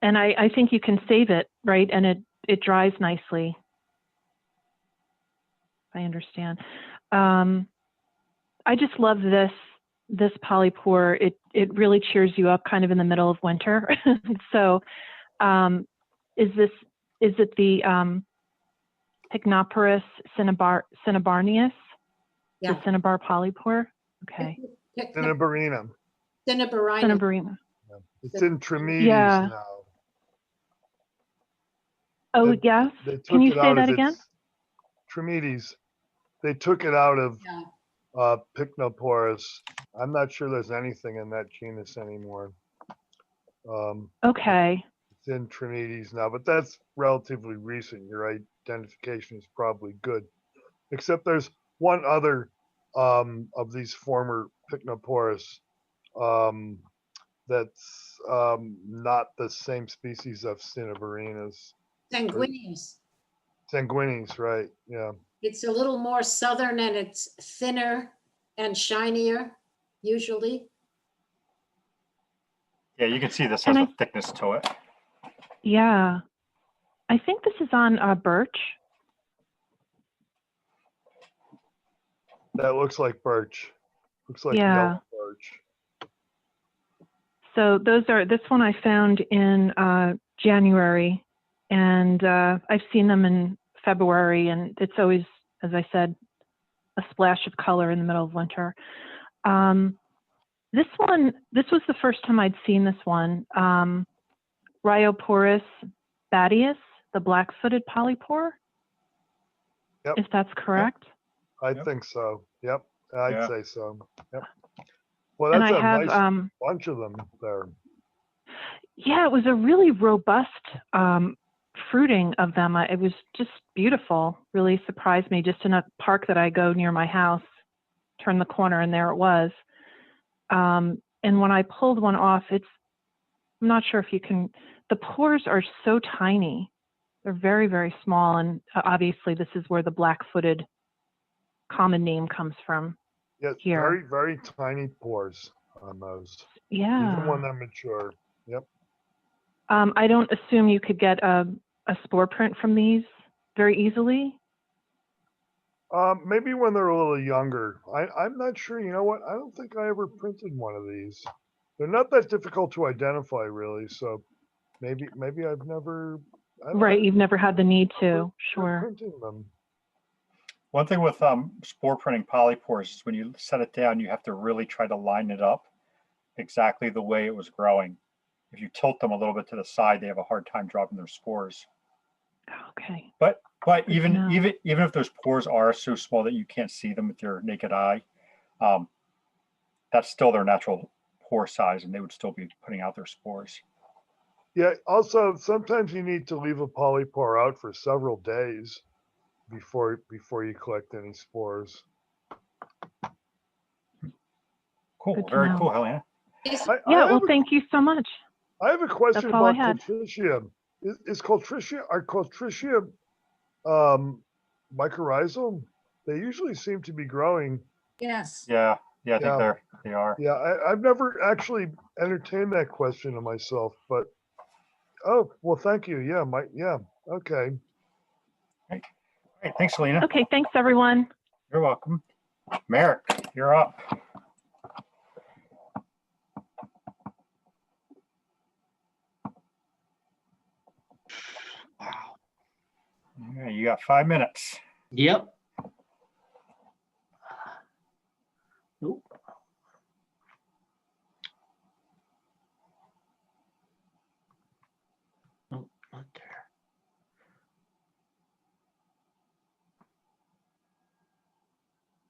And I think you can save it, right? And it dries nicely. I understand. I just love this polypore. It really cheers you up kind of in the middle of winter. So is it the Pygnoporus cinnabarnius? Yeah. The cinnabar polypore? Okay. Cinnabarina. Cinnabarina. Yeah. It's in Tremedy Yeah. now. Oh, They- yes. They took Can you it say out that of again? its Tremedys. They took it out of Yeah. Pycnoporus. I'm not sure there's anything in that genus anymore. Okay. It's in Tremedys now, but that's relatively recent. Your identification is probably good. Except there's one other of these former Pycnoporus that's not the same species of Cinnabarinas. Sanguineous. Sanguinis, right? Yeah. It's a little more southern and it's thinner and shinier, usually. Yeah, you can see this has And a thickness to it. Yeah. I think this is on birch. That looks like birch. Looks like Yeah. yellow birch. So this one I found in January, and I've seen them in February, and it's always, as I said, a splash of color in the middle of winter. This was the first time I'd seen this one. Rhyopourous Baddies, the black-footed polypore. Yep. If that's correct. I think so. Yep. I'd Yeah. say so. Yep. Well, And that's I a have, nice bunch of them there. yeah, it was a really robust fruiting of them. It was just beautiful. Really surprised me. Just in a park that I go near my house, turn the corner and there it was. And when I pulled one off, I'm not sure if you can, the pores are so tiny. They're very, very small. And obviously this is where the black-footed common name comes from. Yeah, Here. very, very tiny pores on those, Yeah. even when they're mature. Yep. I don't assume you could get a spore print from these very easily. Maybe when they're a little younger. I'm not sure. You know what? I don't think I ever printed one of these. They're not that difficult to identify, really. So maybe I've never. Right, you've never had the need to. remember Sure. printing them. One thing with spore printing polypores is when you set it down, you have to really try to line it up exactly the way it was growing. If you tilt them a little bit to the side, they have a hard time dropping their spores. Okay. But Good to even know. if those pores are so small that you can't see them with your naked eye, that's still their natural pore size, and they would still be putting out their spores. Yeah. Also, sometimes you need to leave a polypore out for several days before you collect any spores. Cool, Good to very know. cool, Helena. Yeah, well, thank you so much. I have a question That's all I about had. Coltricia. Are Coltricia mycorrhizal? They usually seem to be growing. Yes. Yeah, I think Yeah. they are. Yeah, I've never actually entertained that question to myself, but oh well, thank you. Yeah, okay. Great, thanks, Helena. Okay, thanks everyone. You're welcome. Merrick, you're up. Wow. Yeah, you got 5 minutes. Yep. Nope. Oh, not there.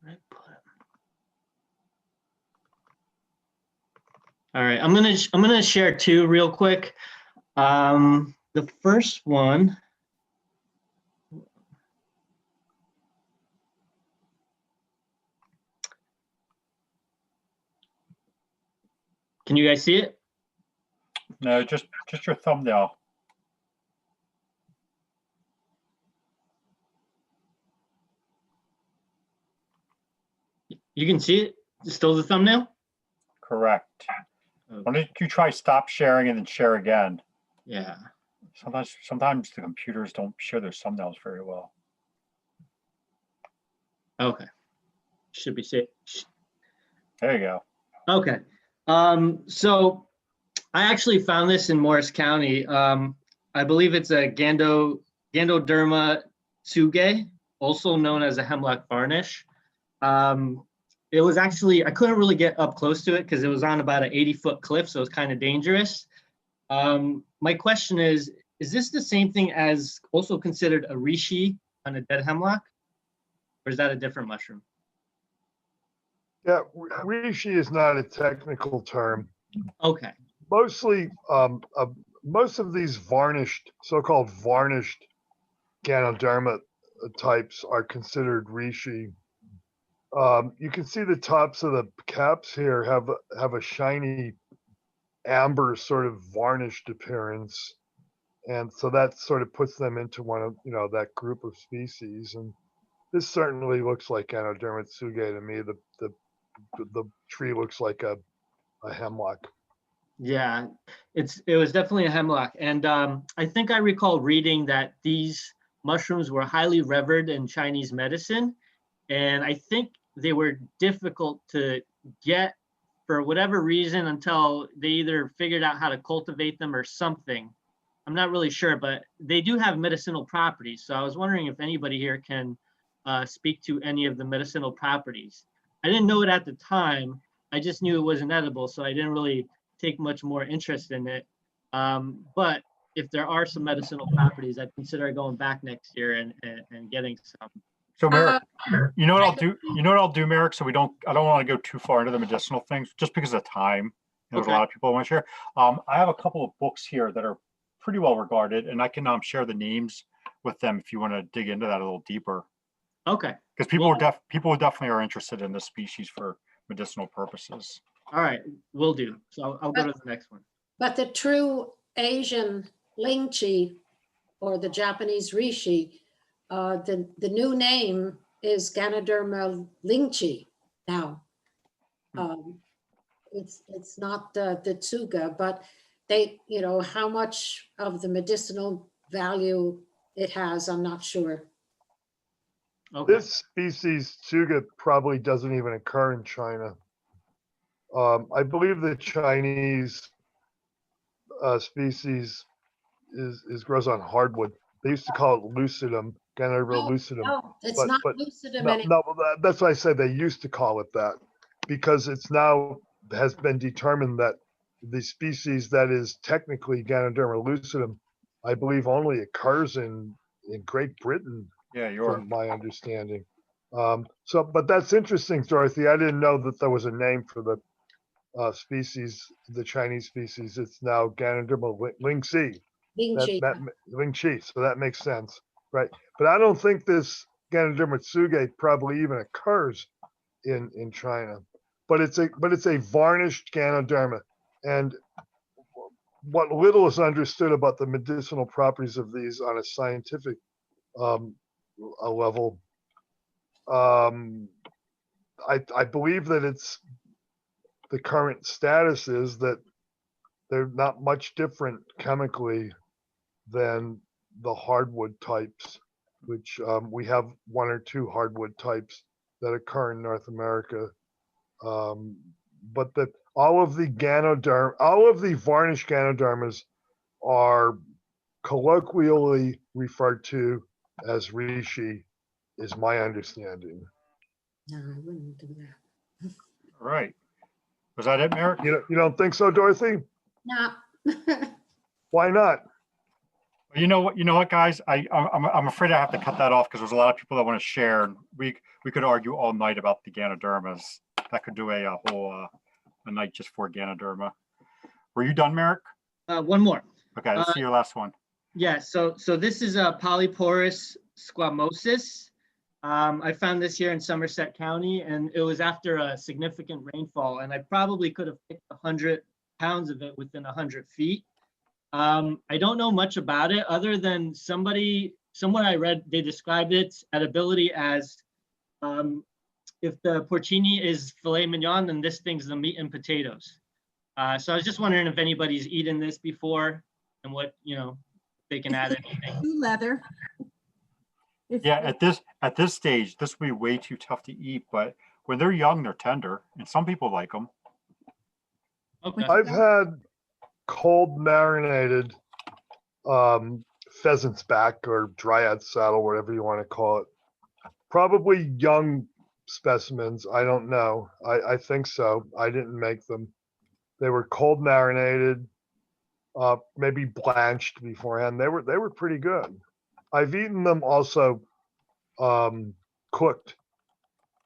I put it. All right, I'm gonna share two real quick. The first one. Can you guys see it? No, just your thumbnail. You can see it? It's still the thumbnail? Correct. Okay. Why don't you try stop sharing and then share again? Yeah. Sometimes the computers don't share their thumbnails very well. Okay. Should be safe. There you go. Okay. So I actually found this in Morris County. I believe it's a Ganoderma tsuge, also known as a hemlock varnish. It was actually, I couldn't really get up close to it because it was on about an 80-foot cliff, so it was kind of dangerous. My question is this the same thing as also considered a reishi on a dead hemlock? Or is that a different mushroom? Yeah, reishi is not a technical term. Okay. Mostly, most of these so-called varnished Ganoderma types are considered reishi. You can see the tops of the caps here have a shiny amber sort of varnished appearance, and so that sort of puts them into one of that group of species. And this certainly looks like Ganoderma tsuge to me. The tree looks like a hemlock. Yeah, it was definitely a hemlock. And I think I recall reading that these mushrooms were highly revered in Chinese medicine. And I think they were difficult to get for whatever reason until they either figured out how to cultivate them or something. I'm not really sure, but they do have medicinal properties. So I was wondering if anybody here can speak to any of the medicinal properties. I didn't know it at the time. I just knew it wasn't edible, so I didn't really take much more interest in it. But if there are some medicinal properties, I'd consider going back next year and getting some. So Merrick, you know what I I'll do? You know what I'll do, Merrick? So I don't want to go too far into the medicinal things, just because of time. There's a Okay. lot of people I want to share. I have a couple of books here that are pretty well regarded, and I can share the names with them if you want to dig into that a little deeper. Okay. Because people Well, people definitely are interested in this species for medicinal purposes. all right, will do. So I'll go to the next one. But the true Asian lychee or the Japanese reishi, the new name is Ganoderma lychee now. It's not the tsuga, but they, how much of the medicinal value it has, I'm not sure. Okay. This species, Tsuga, probably doesn't even occur in China. I believe the Chinese species grows on hardwood. They used to call it lucidum, Ganoderma lucidum. No, it's but- not but lucidum No, anymore. that's why I said they used to call it that, because it's now has been determined that the species that is technically Ganoderma lucidum, I believe, only occurs in Great Britain, Yeah, you're from my understanding. But that's interesting, Dorothy. I didn't know that there was a name for the species, the Chinese species. It's now Ganoderma lychee. Lychee. Lychee, so that makes sense, right? But I don't think this Ganoderma tsuge probably even occurs in China. But it's a varnished Ganoderma, and what little is understood about the medicinal properties of these on a scientific a level, I believe that it's the current status is that they're not much different chemically than the hardwood types, which we have one or two hardwood types that occur in North America. But that all of the varnished Ganodermas are colloquially referred to as reishi, is my understanding. No, I wouldn't do that. all right. Was that it, Merrick? You don't think so, Dorothy? No. Why not? You know what, guys? I'm afraid I have to cut that off because there's a lot of people that want to share. And we could argue all night about the Ganodermas. That could do a whole a night just for Ganoderma. Were you done, Merrick? One more. Okay, let's see your last one. Yeah, so this is a Polyporous Squamosis. I found this here in Somerset County, and it was after a significant rainfall, and I probably could have picked 100 pounds of it within 100 feet. I don't know much about it other than someone I read, they described its edibility as if the porcini is filet mignon, then this thing's the meat and potatoes. So I was just wondering if anybody's eaten this before and what, they can add anything. Do leather. Yeah, at this stage, this would be way too tough to eat. But when they're young, they're tender, and some people like them. Okay. I've had cold marinated pheasant's back or dryad saddle, whatever you want to call it. Probably young specimens. I don't know. I think so. I didn't make them. They were cold marinated, maybe blanched beforehand. They were pretty good. I've eaten them also cooked,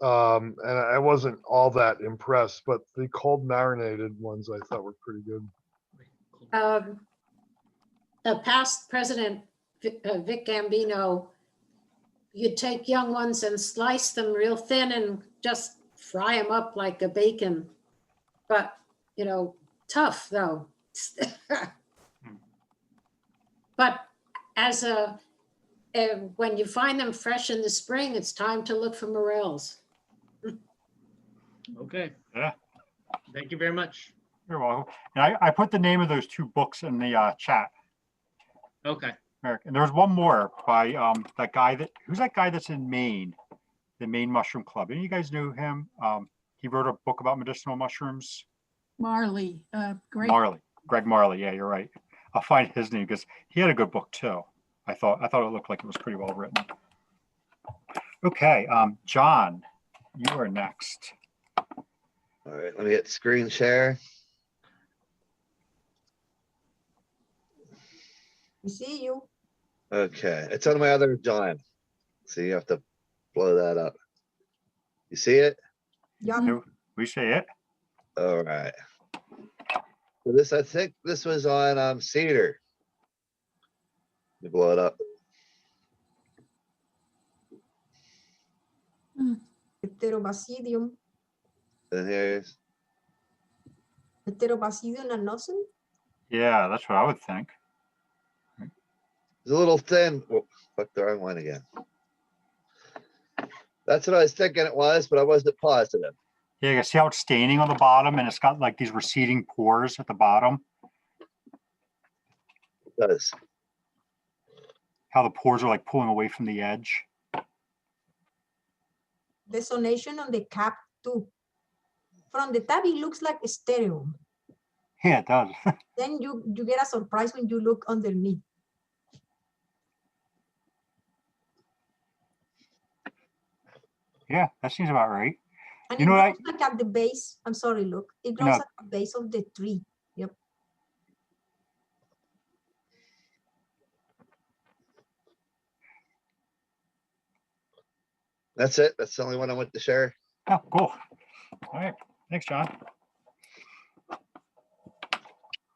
and I wasn't all that impressed. But the cold marinated ones I thought were pretty good. The past president, Vic Gambino, you'd take young ones and slice them real thin and just fry them up like a bacon. But, tough though. But when you find them fresh in the spring, it's time to look for morels. Okay. Yeah. Thank you very much. You're welcome. And I put the name of those two books in the chat, Okay. Merrick. And there's one more by that guy who's that guy that's in Maine, the Maine Mushroom Club. Any of you guys knew him? He wrote a book about medicinal mushrooms. Marley, great. Greg Marley. Yeah, you're right. I'll find his name because he had a good book too. I thought it looked like it was pretty well written. Okay, John, you are next. All right, let me hit screen share. We see you. Okay, it's on my other dime. So you have to blow that up. You see it? Yeah, Do we see it? All right. So this, I think this was on cedar. You blow it up. Heterobasidium. And here's, Heterobasidium annosum. Yeah, that's what I would think. it's a little thin. Oh, fuck, the wrong one again. That's what I was thinking it was, but I wasn't positive. Yeah, you can see how it's staining on the bottom and it's got like these receding pores at the bottom. It does. How the pores are like pulling away from the edge. Desonation on the cap too. From the top, it looks like a stereo. Yeah, it does. Then you get a surprise when you look underneath. Yeah, that seems about right. And You it know what grows like at the base. I'm sorry, look. It grows No. at the base of the tree. Yep. That's it. That's the only one I want to share. Oh, cool. All right. Thanks, John.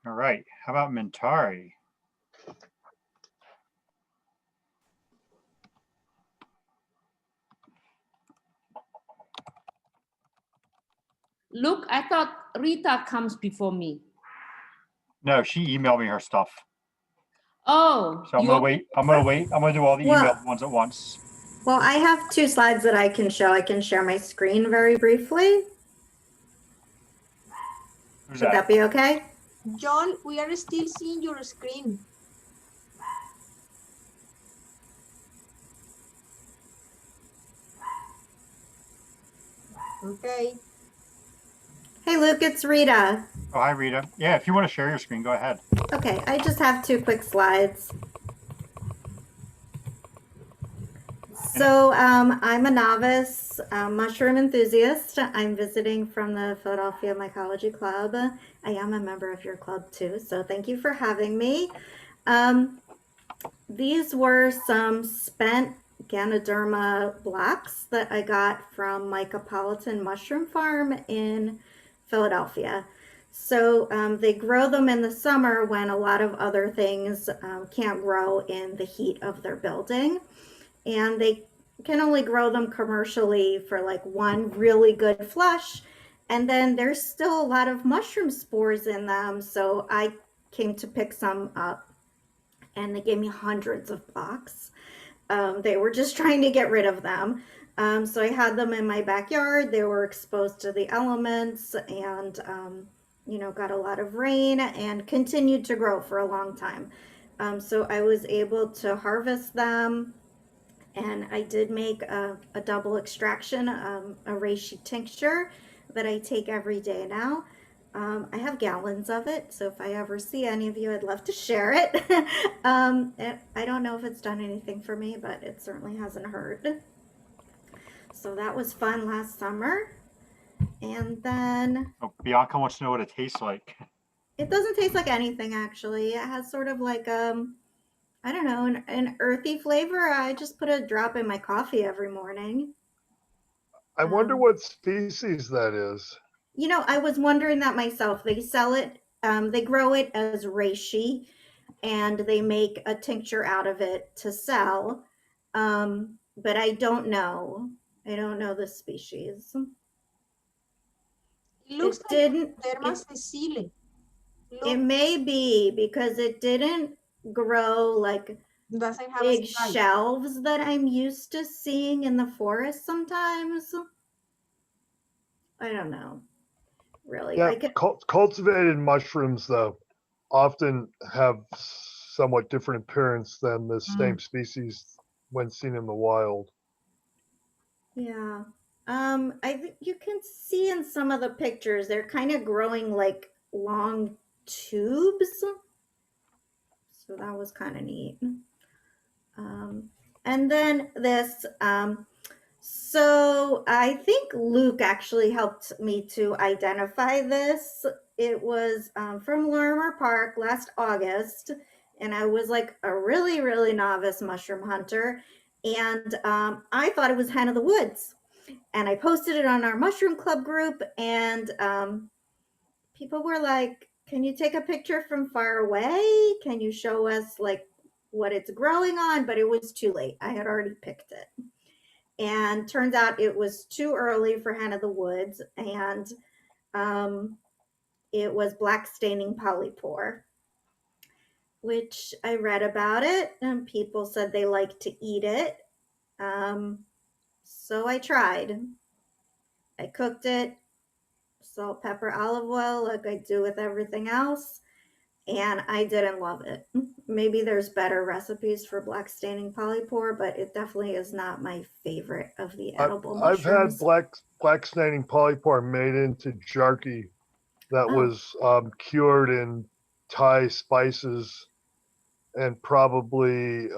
All right. How about Mentari? Look, I thought Rita comes before me. No, she emailed me her stuff. Oh, So I'm gonna wait. I'm gonna do all the Well- emailed ones at once. Well, I have 2 slides that I can show. I can share my screen very briefly. Who's Would that be okay? John, we are still seeing your screen. Okay. Hey, Luke, it's Rita. Oh, hi, Rita. Yeah, if you want to share your screen, go ahead. Okay, I just have 2 quick slides. So I'm a novice mushroom enthusiast. I'm visiting from the Philadelphia Mycology Club. I am a member of your club too, so thank you for having me. These were some spent Ganoderma blocks that I got from Mycopolitan Mushroom Farm in Philadelphia. So they grow them in the summer when a lot of other things can't grow in the heat of their building. And they can only grow them commercially for like one really good flush. And then there's still a lot of mushroom spores in them. So I came to pick some up and they gave me hundreds of blocks. They were just trying to get rid of them. So I had them in my backyard. They were exposed to the elements and, you know, got a lot of rain and continued to grow for a long time. So I was able to harvest them. And I did make a double extraction, a reishi tincture that I take every day now. I have gallons of it, so if I ever see any of you, I'd love to share it. I don't know if it's done anything for me, but it certainly hasn't hurt. So that was fun last summer. And then... Oh, Bianca wants to know what it tastes like. It doesn't taste like anything, actually. It has sort of like I don't know, an earthy flavor. I just put a drop in my coffee every morning. I wonder what species that is. You know, I was wondering that myself. They sell it, they grow it as reishi, and they make a tincture out of it to sell. But I don't know. I don't know the species. It looks like Ganoderma sessile. It may be because it didn't grow like Doesn't have big a stripe. shelves that I'm used to seeing in the forest sometimes. I don't know, really. Yeah, cultivated mushrooms, though, often have somewhat different appearance than the same species when seen in the wild. Yeah. I think you can see in some of the pictures, they're kind of growing like long tubes. So that was kind of neat. And then this, so I think Luke actually helped me to identify this. It was from Lorimer Park last August, and I was like a really, really novice mushroom hunter. And I thought it was hen of the woods. And I posted it on our mushroom club group, and people were like, can you take a picture from far away? Can you show us like what it's growing on? But it was too late. I had already picked it. And turns out it was too early for hen of the woods. And it was black staining polypore, which I read about it, and people said they like to eat it. So I tried. I cooked it, salt, pepper, olive oil, like I do with everything else, and I didn't love it. Maybe there's better recipes for black staining polypore, but it definitely is not my favorite of the edible I've mushrooms. had black staining polypore made into jerky that was cured in Thai spices and probably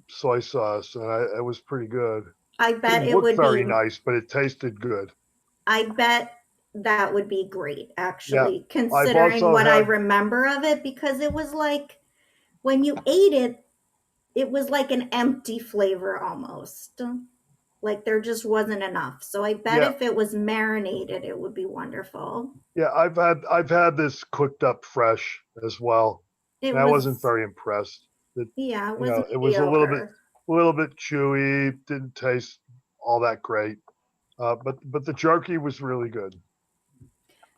soy sauce, and it was pretty good. I bet Didn't it look would very be nice, but it tasted good. I bet that would be great, actually, I've considering also what I had- remember of it, because it was like when you ate it, it was like an empty flavor almost. Like there just wasn't enough. So I bet Yeah. if it was marinated, it would be wonderful. Yeah, I've had this cooked up fresh as well. And I wasn't very impressed. Yeah, it You was know, it was a mediocre. little bit chewy, didn't taste all that great. But the jerky was really good.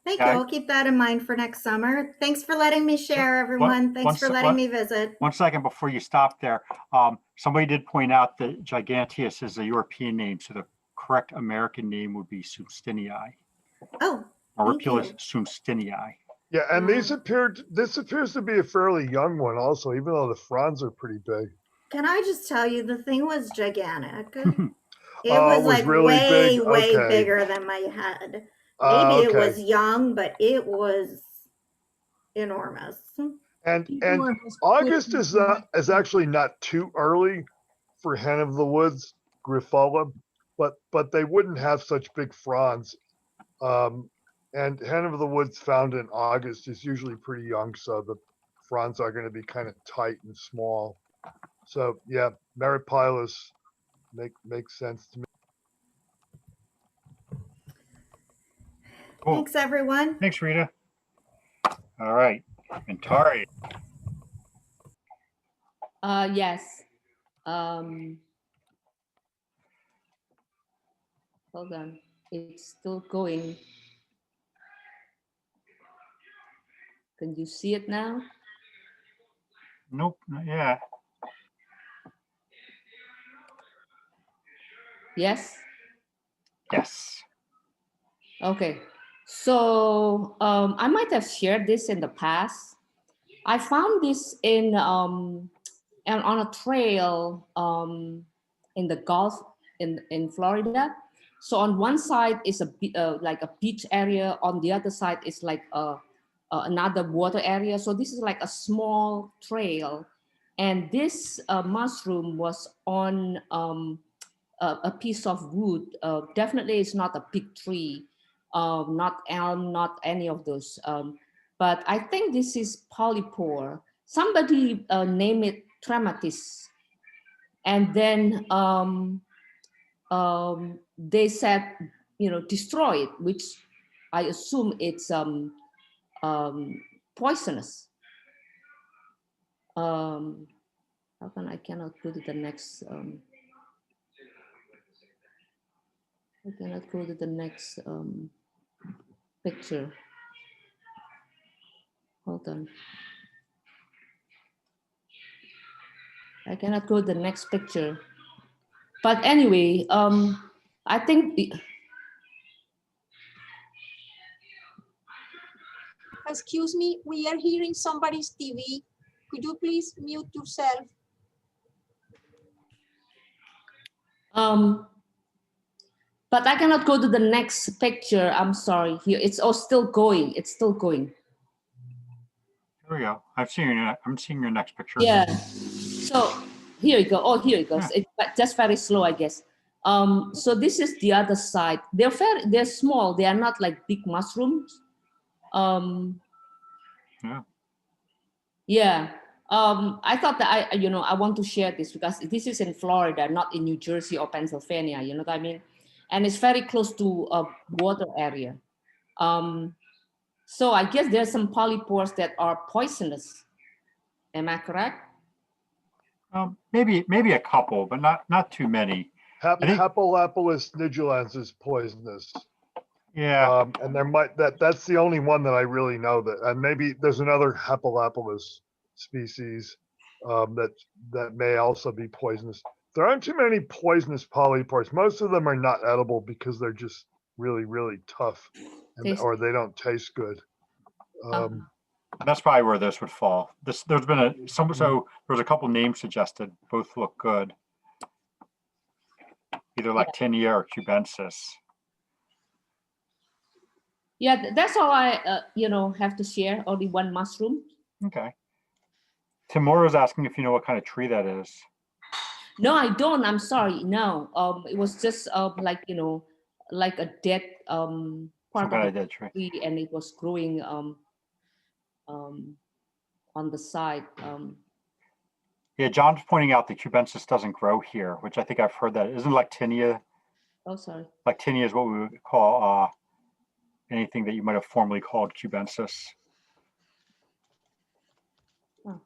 Thank you. I'll keep that in mind for next summer. Thanks for letting me share, everyone. Thanks for letting me visit. 1 second before you stop there. Somebody did point out that Giganteus is a European name, so the correct American name would be Sumstinii. Oh, Auricula's Sumstinii. Yeah, and this appears to be a fairly young one also, even though the fronds are pretty big. Can I just tell you, the thing was gigantic. It Oh, was it was like really way, big? way Okay. bigger than my head. Maybe it was Okay. young, but it was enormous. And August is actually not too early for hen of the woods, Graphola, but they wouldn't have such big fronds. And hen of the woods found in August is usually pretty young, so the fronds are going to be kind of tight and small. So yeah, Meropilus makes sense to me. Cool. Thanks, everyone. Thanks, Rita. All right, and Tari. Yes. Hold on. It's still going. Can you see it now? Nope, not yet. Yes? Yes. Okay. So I might have shared this in the past. I found this on a trail in the Gulf in Florida. So on one side is like a beach area. On the other side is like another water area. So this is like a small trail. And this mushroom was on a piece of wood. Definitely it's not a big tree, not elm, not any of those. But I think this is polypore. Somebody named it Tremedy. And then they said, destroy it, which I assume it's poisonous. How come I cannot go to the next? I cannot go to the next picture. Hold on. I cannot go to the next picture. But anyway, I think Excuse me, we are hearing somebody's TV. Could you please mute yourself? but I cannot go to the next picture. I'm sorry. Here, it's all still going. It's still going. Here we go. I'm seeing your next picture. Yeah. So here you go. Oh, here it goes. It's just very slow, I guess. So this is the other side. They're small. They are not like big mushrooms. Yeah. I thought that I want to share this because this is in Florida, not in New Jersey or Pennsylvania. You know what I mean? And it's very close to a water area. So I guess there's some polypores that are poisonous. Am I correct? Maybe a couple, but not too many. Hepalopolis Nebulance is poisonous. Yeah. And that's the only one that I really know that, and maybe there's another Hepalopolis species that may also be poisonous. There aren't too many poisonous polypores. Most of them are not edible because they're just really, really tough, or they don't taste good. That's probably where this would fall. There's been so there's a couple names suggested. Both look good. Either Lactinia or cubensis. Yeah, that's all I have to share. Only one mushroom. Okay. Timura's asking if you know what kind of tree that is. No, I don't. I'm sorry. No. It was just like a dead part of the tree, and it was growing on the side. Yeah, John's pointing out the cubensis doesn't grow here, which I think I've heard that. Isn't Lactinia? Oh, sorry. Lactinia is what we would call anything that you might have formerly called cubensis. Oh.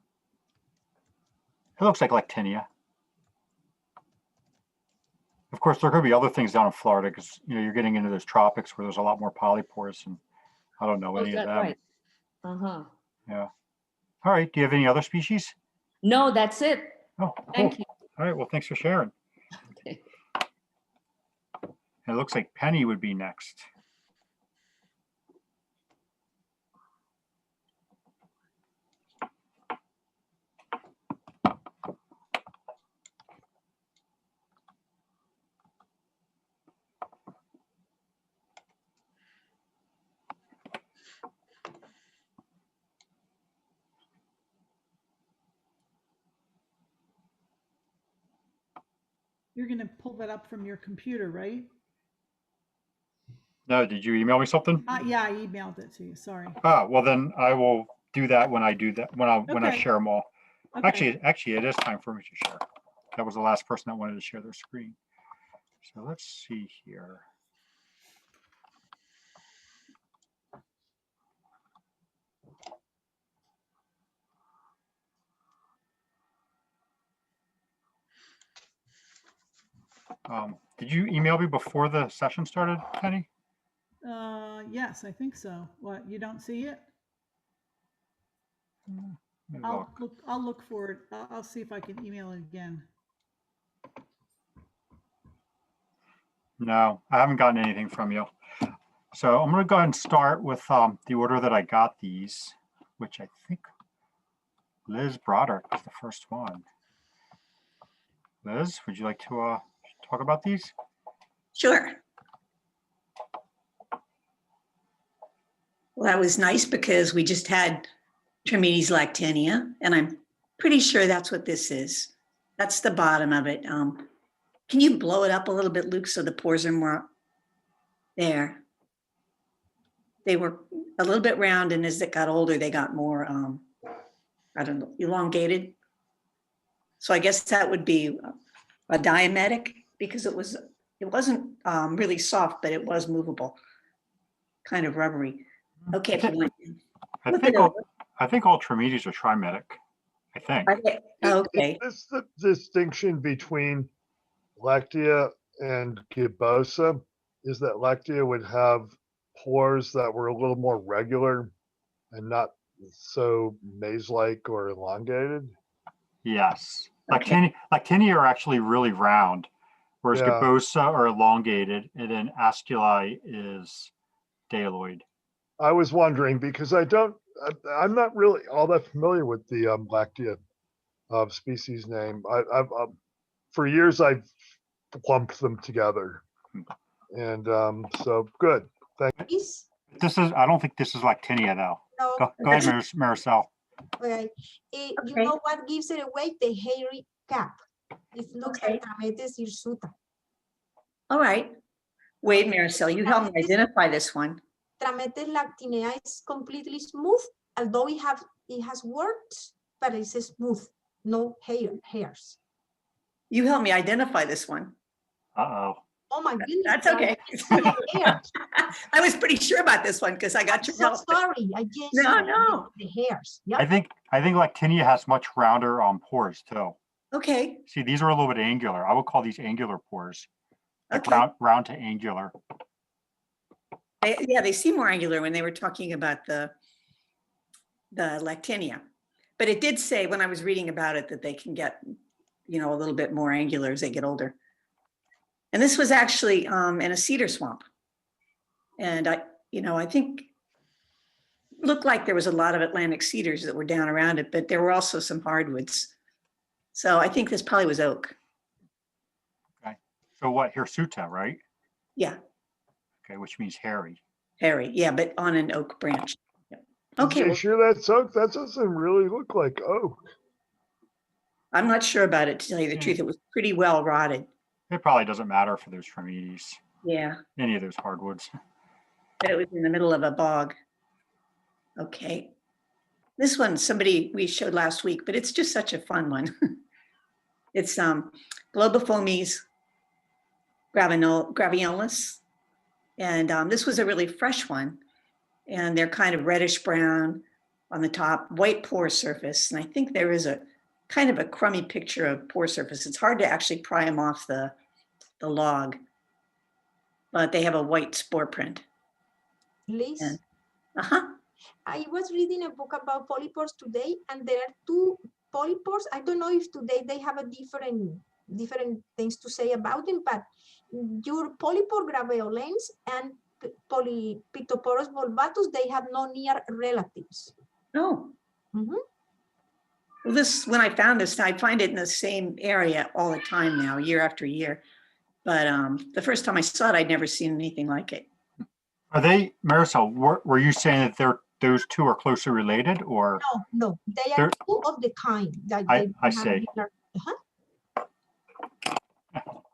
It looks like Lactinia. Of course, there could be other things down in Florida because you're getting into those tropics where there's a lot more polypores, and I don't know any of them. Right? Yeah. All right. Do you have any other species? No, that's it. Oh, cool. Thank you. All right. Well, thanks for sharing. Okay. It looks like Penny would be next. You're going to pull that up from your computer, right? No, did you email me something? Yeah, I emailed it to you. Sorry. Well then I will do that when I do that, when I share them all. Okay. Actually, it is time for me to share. That was the last person that wanted to share their screen. So let's see here. Did you email me before the session started, Penny? Yes, I think so. What, you don't see it? I'll look for it. I'll see if I can email it again. No, I haven't gotten anything from you. So I'm going to go ahead and start with the order that I got these, which I think Liz Broderick was the first one. Liz, would you like to talk about these? Sure. Well, that was nice because we just had Tremedy lactinia, and I'm pretty sure that's what this is. That's the bottom of it. Can you blow it up a little bit, Luke, so the pores are more there? They were a little bit round, and as it got older, they got more, I don't know, elongated. So I guess that would be a diametic because it wasn't really soft, but it was movable, kind of rubbery. Okay, if you want. I think all Tremedys are trimetic. I think. Okay. Is the distinction between Lactia and Gibosa is that Lactia would have pores that were a little more regular and not so maze-like or elongated? Yes. Lactinia are actually really round, whereas Gibosa are elongated, and then Esculi is daloid. I was wondering because I'm not really all that familiar with the Lactia species name. I've for years I've lumped them together, and so good. Thanks. I don't think this is Lactinia though. No. Go ahead, Maricel. Okay. You know what gives it away? The hairy cap. It looks like Trametes hirsuta. All right. Wait, Maricel, you help me identify this one. Trametes lactinea is completely smooth, although it has warts. but it's smooth, no hairs. You help me identify this one. Uh-oh. Oh my goodness. That's okay. Hairs. I was pretty sure about this one because I got your So help. sorry, I just No. the hairs. Yeah. I think Lactinia has much rounder pores too. Okay. See, these are a little bit angular. I would call these angular pores, like Okay. round to angular. They seem more angular when they were talking about the Lactinia. But it did say when I was reading about it that they can get, a little bit more angular as they get older. And this was actually in a cedar swamp. And I think looked like there was a lot of Atlantic cedars that were down around it, but there were also some hardwoods. So I think this probably was oak. Okay. So what, hirsuta, right? Yeah. Okay, which means hairy. Hairy, yeah, but on an oak branch. Yep. Okay. You sure that's oak? That doesn't really look like oak. I'm not sure about it, to tell you the truth. It was pretty well rotted. It probably doesn't matter for those Tremedes. Yeah. Any of those hardwoods. But it was in the middle of a bog. Okay. This one, somebody we showed last week, but it's just such a fun one. It's Globifomes graveolus. And this was a really fresh one. And they're kind of reddish brown on the top, white pore surface. And I think there is a kind of a crummy picture of pore surface. It's hard to actually pry them off the log, but they have a white spore print. Liz, Uh-huh. I was reading a book about polypores today, and there are two polypores. I don't know if today they have a different things to say about them, but your Polypore graveolens and Pictoporus volvatus, they have no near relatives. Oh. Mm-hmm. Well, when I found this, I find it in the same area all the time now, year after year. But the first time I saw it, I'd never seen anything like it. Are they, Marisol, were you saying that those two are closely related, or? No, they are two of the kind. That I see.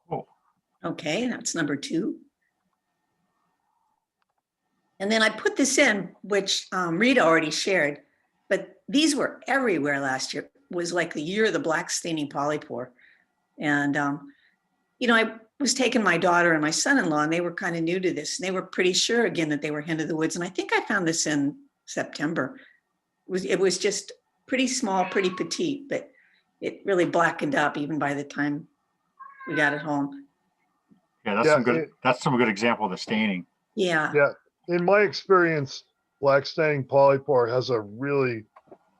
Cool. Okay, that's number 2. And then I put this in, which Rita already shared, but these were everywhere last year. It was like the year of the black staining polypore. And, I was taking my daughter and my son-in-law, and they were kind of new to this. And they were pretty sure, again, that they were hen of the woods. And I think I found this in September. It was just pretty small, pretty petite, but it really blackened up even by the time we got it home. Yeah, that's some good example of the staining. Yeah. Yeah. In my experience, black staining polypore has a really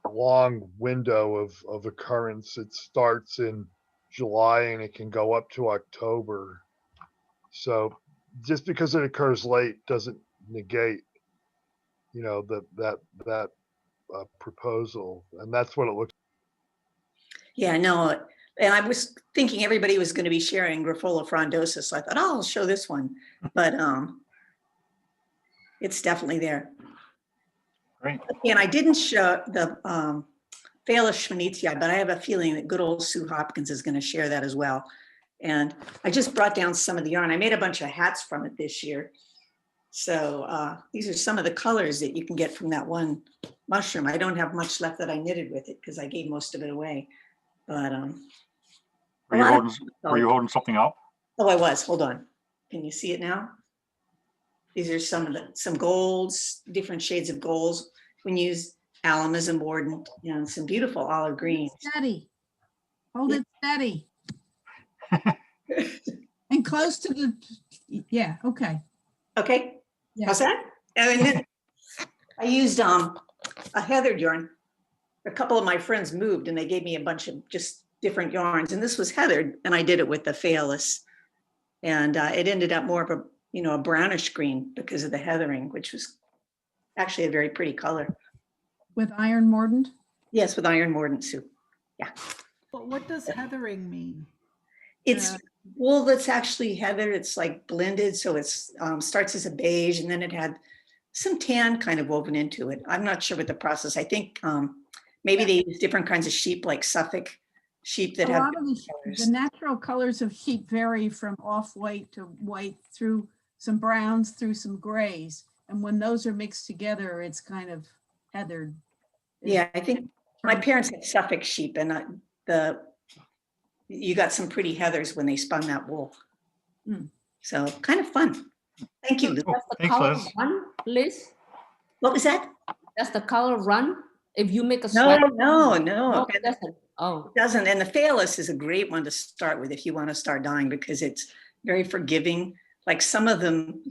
long window of occurrence. It starts in July and it can go up to October. So just because it occurs late doesn't negate, that proposal. And that's what it looks. Yeah, no. And I was thinking everybody was going to be sharing Grapholofrondosa, so I thought, I'll show this one. But it's definitely there. Great. And I didn't show the Phalis schwannitzi, but I have a feeling that good old Sue Hopkins is going to share that as well. And I just brought down some of the yarn. I made a bunch of hats from it this year. So these are some of the colors that you can get from that one mushroom. I don't have much left that I knitted with it because I gave most of it away. But were you holding something up? Oh, I was. Hold on. Can you see it now? These are some golds, different shades of golds. We can use alum as a mordant, some beautiful olive greens. Steady. Hold it steady. And close to the, yeah, okay. Okay. Yeah. How's that? And then I used a heathered yarn. A couple of my friends moved and they gave me a bunch of just different yarns. And this was heathered, and I did it with the Phalis. And it ended up more of a brownish green because of the heathering, which was actually a very pretty color. With iron mordant? Yes, with iron mordant, Sue. Yeah. But what does heathering mean? It's wool that's actually heathered. It's like blended. So it's starts as a beige, and then it had some tan kind of woven into it. I'm not sure what the process. I think maybe they use different kinds of sheep, like Suffolk sheep that have the natural colors of sheep vary from off-white to white through some browns, through some grays. And when those are mixed together, it's kind of heathered. Yeah, I think My parents had Suffolk sheep, and you got some pretty heathers when they spun that wool. So kind of fun. Thank you, Luke. Oh, Does the thanks, color Liz. run, Liz? What was that? Does the color run if you make a No, sweater? no. It doesn't. Oh, It doesn't. And the phallus is a great one to start with if you want to start dyeing, because it's very forgiving. Like some of them,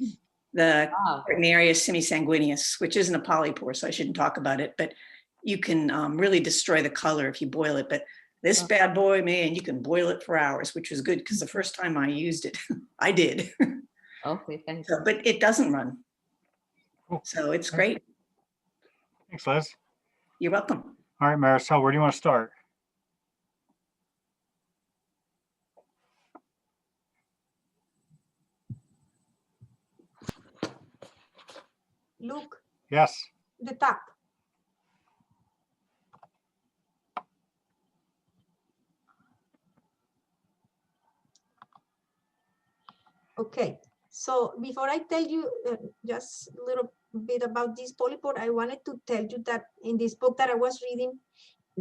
the Quaternaria semisanguineus, which isn't a polypore, so I shouldn't talk about it, but you can really destroy the color if you boil it. But this bad boy, man, you can boil it for hours, which was good because the first time I used it, I did. okay, thanks. So, but it doesn't run. So it's great. Thanks, Liz. You're welcome. All right, Marisol, where do you want to start? Look, Yes. the top. Okay, so before I tell you just a little bit about this polypore, I wanted to tell you that in this book that I was reading,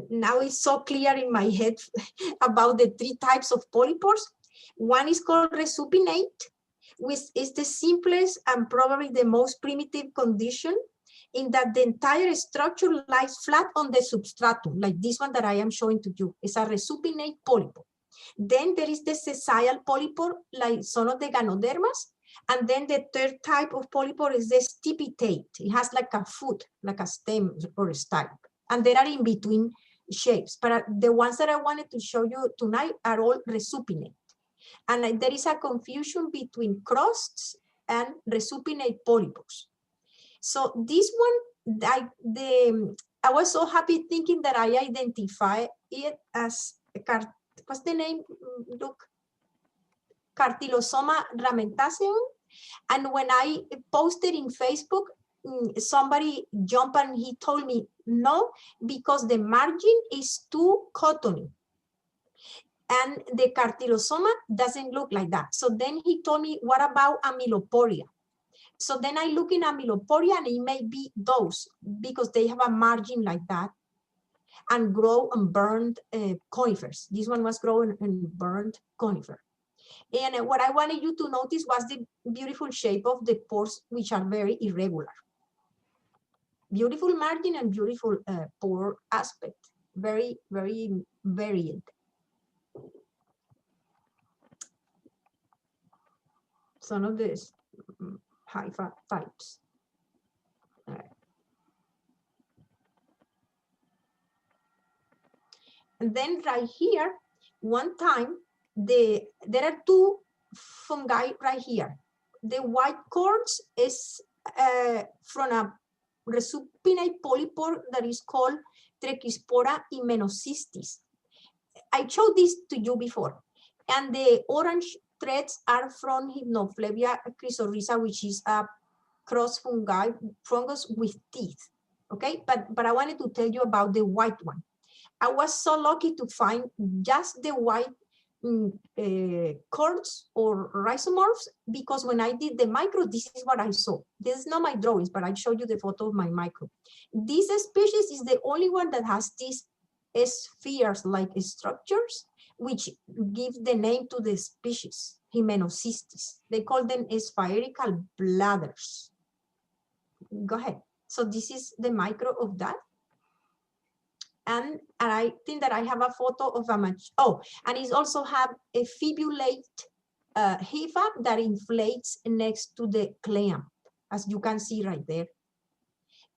now it's so clear in my head about the 3 types of polypores. One is called resupinate, which is the simplest and probably the most primitive condition, in that the entire structure lies flat on the substratum, like this one that I am showing to you. It's a resupinate polypore. Then there is the sessile polypore, like some of the Ganodermas. And then the third type of polypore is the stipitate. It has like a foot, like a stem or a stipe. And there are in between shapes. But the ones that I wanted to show you tonight are all resupinate. And there is a confusion between crusts and resupinate polypores. So this one, I was so happy thinking that I identify it as, what's the name? Look, Cartilosoma ramentaceum. And when I posted in Facebook, somebody jumped and he told me, no, because the margin is too cottony. And the cartilosoma doesn't look like that. So then he told me, what about Amiloporia? So then I look in Amiloporia and it may be those because they have a margin like that and grow on burned conifers. This one was growing in burned conifer. And what I wanted you to notice was the beautiful shape of the pores, which are very irregular. Beautiful margin and beautiful pore aspect. Very, very varied. Some of these Hyphal types. All right. And then right here, one time, there are 2 fungi right here. The white cords is from a resupinate polypore that is called Trichospora Menosistis. I showed this to you before. And the orange threads are from Hypnophlebia chrysorrhiza, which is a cross fungus with teeth. Okay, but I wanted to tell you about the white one. I was so lucky to find just the white cords or rhizomorphs, because when I did the micro, this is what I saw. This is not my drawings, but I showed you the photo of my micro. This species is the only one that has these spheres-like structures, which give the name to the species, Hemenocystis. They call them spherical bladders. Go ahead. So this is the micro of that. And I think that I have a photo of a match. Oh, and it also have a fibulate hypha that inflates next to the clamp, as you can see right there.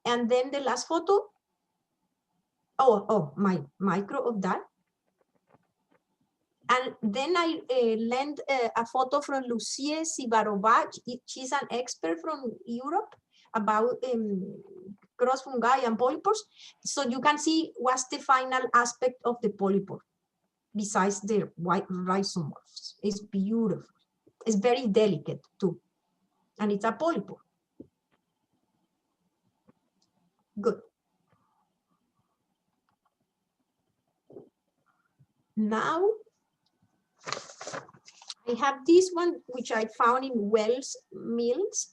And then the last photo, my micro of that. And then I lend a photo from Lucie Sivarovac. She's an expert from Europe about cross fungi and polypores. So you can see what's the final aspect of the polypore besides the white rhizomorphs. It's beautiful. It's very delicate too. And it's a polypore. Good. Now, I have this one, which I found in Wells Mills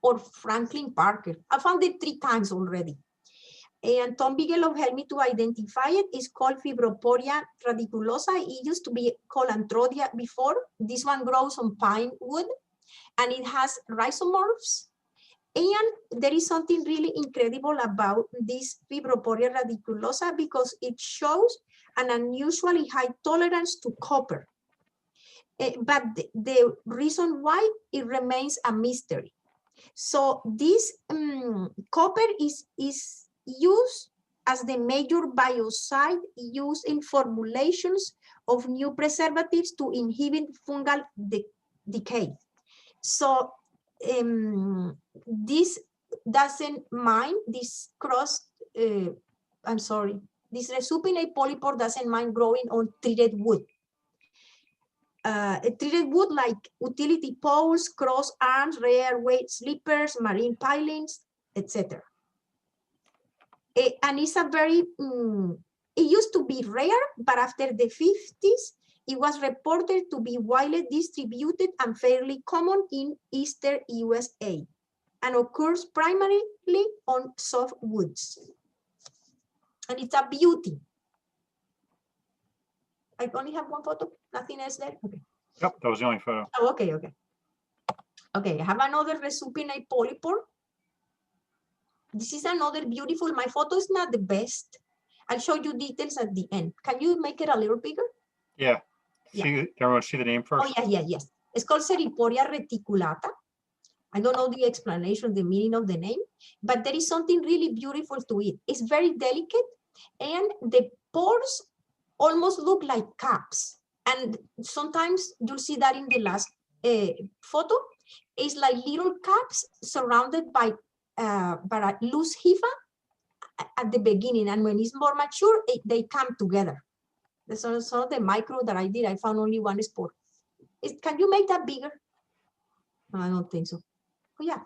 or Franklin Parker. I found it 3 times already. And Tom Bigelow helped me to identify it. It's called Fibroporia Radiculosa. It used to be called Anthrodia before. This one grows on pine wood, and it has rhizomorphs. And there is something really incredible about this Fibroporia Radiculosa because it shows an unusually high tolerance to copper. But the reason why it remains a mystery. So this copper is used as the major biocide used in formulations of new preservatives to inhibit fungal decay. So this doesn't mind this this resupinate polypore doesn't mind growing on treated wood. Treated wood like utility poles, cross arms, rare weight sleepers, marine pilings, etc. And it's a very, it used to be rare, but after the 50s, it was reported to be widely distributed and fairly common in eastern USA and occurs primarily on softwoods. And it's a beauty. I only have one photo, nothing else there? Okay. Yep, that was the only photo. Oh, okay, okay. Okay, I have another resupinate polypore. This is another beautiful, my photo is not the best. I'll show you details at the end. Can you make it a little bigger? Yeah. Yeah. See, everyone see the name first? Oh, yes. It's called Polyporia Radiculata. I don't know the explanation, the meaning of the name, but there is something really beautiful to it. It's very delicate, and the pores almost look like caps. And sometimes you'll see that in the last photo. It's like little caps surrounded by a loose hypha at the beginning. And when it's more mature, they come together. That's some of the micro that I did. I found only one spore. Can you make that bigger? No, I don't think so. Oh, yeah.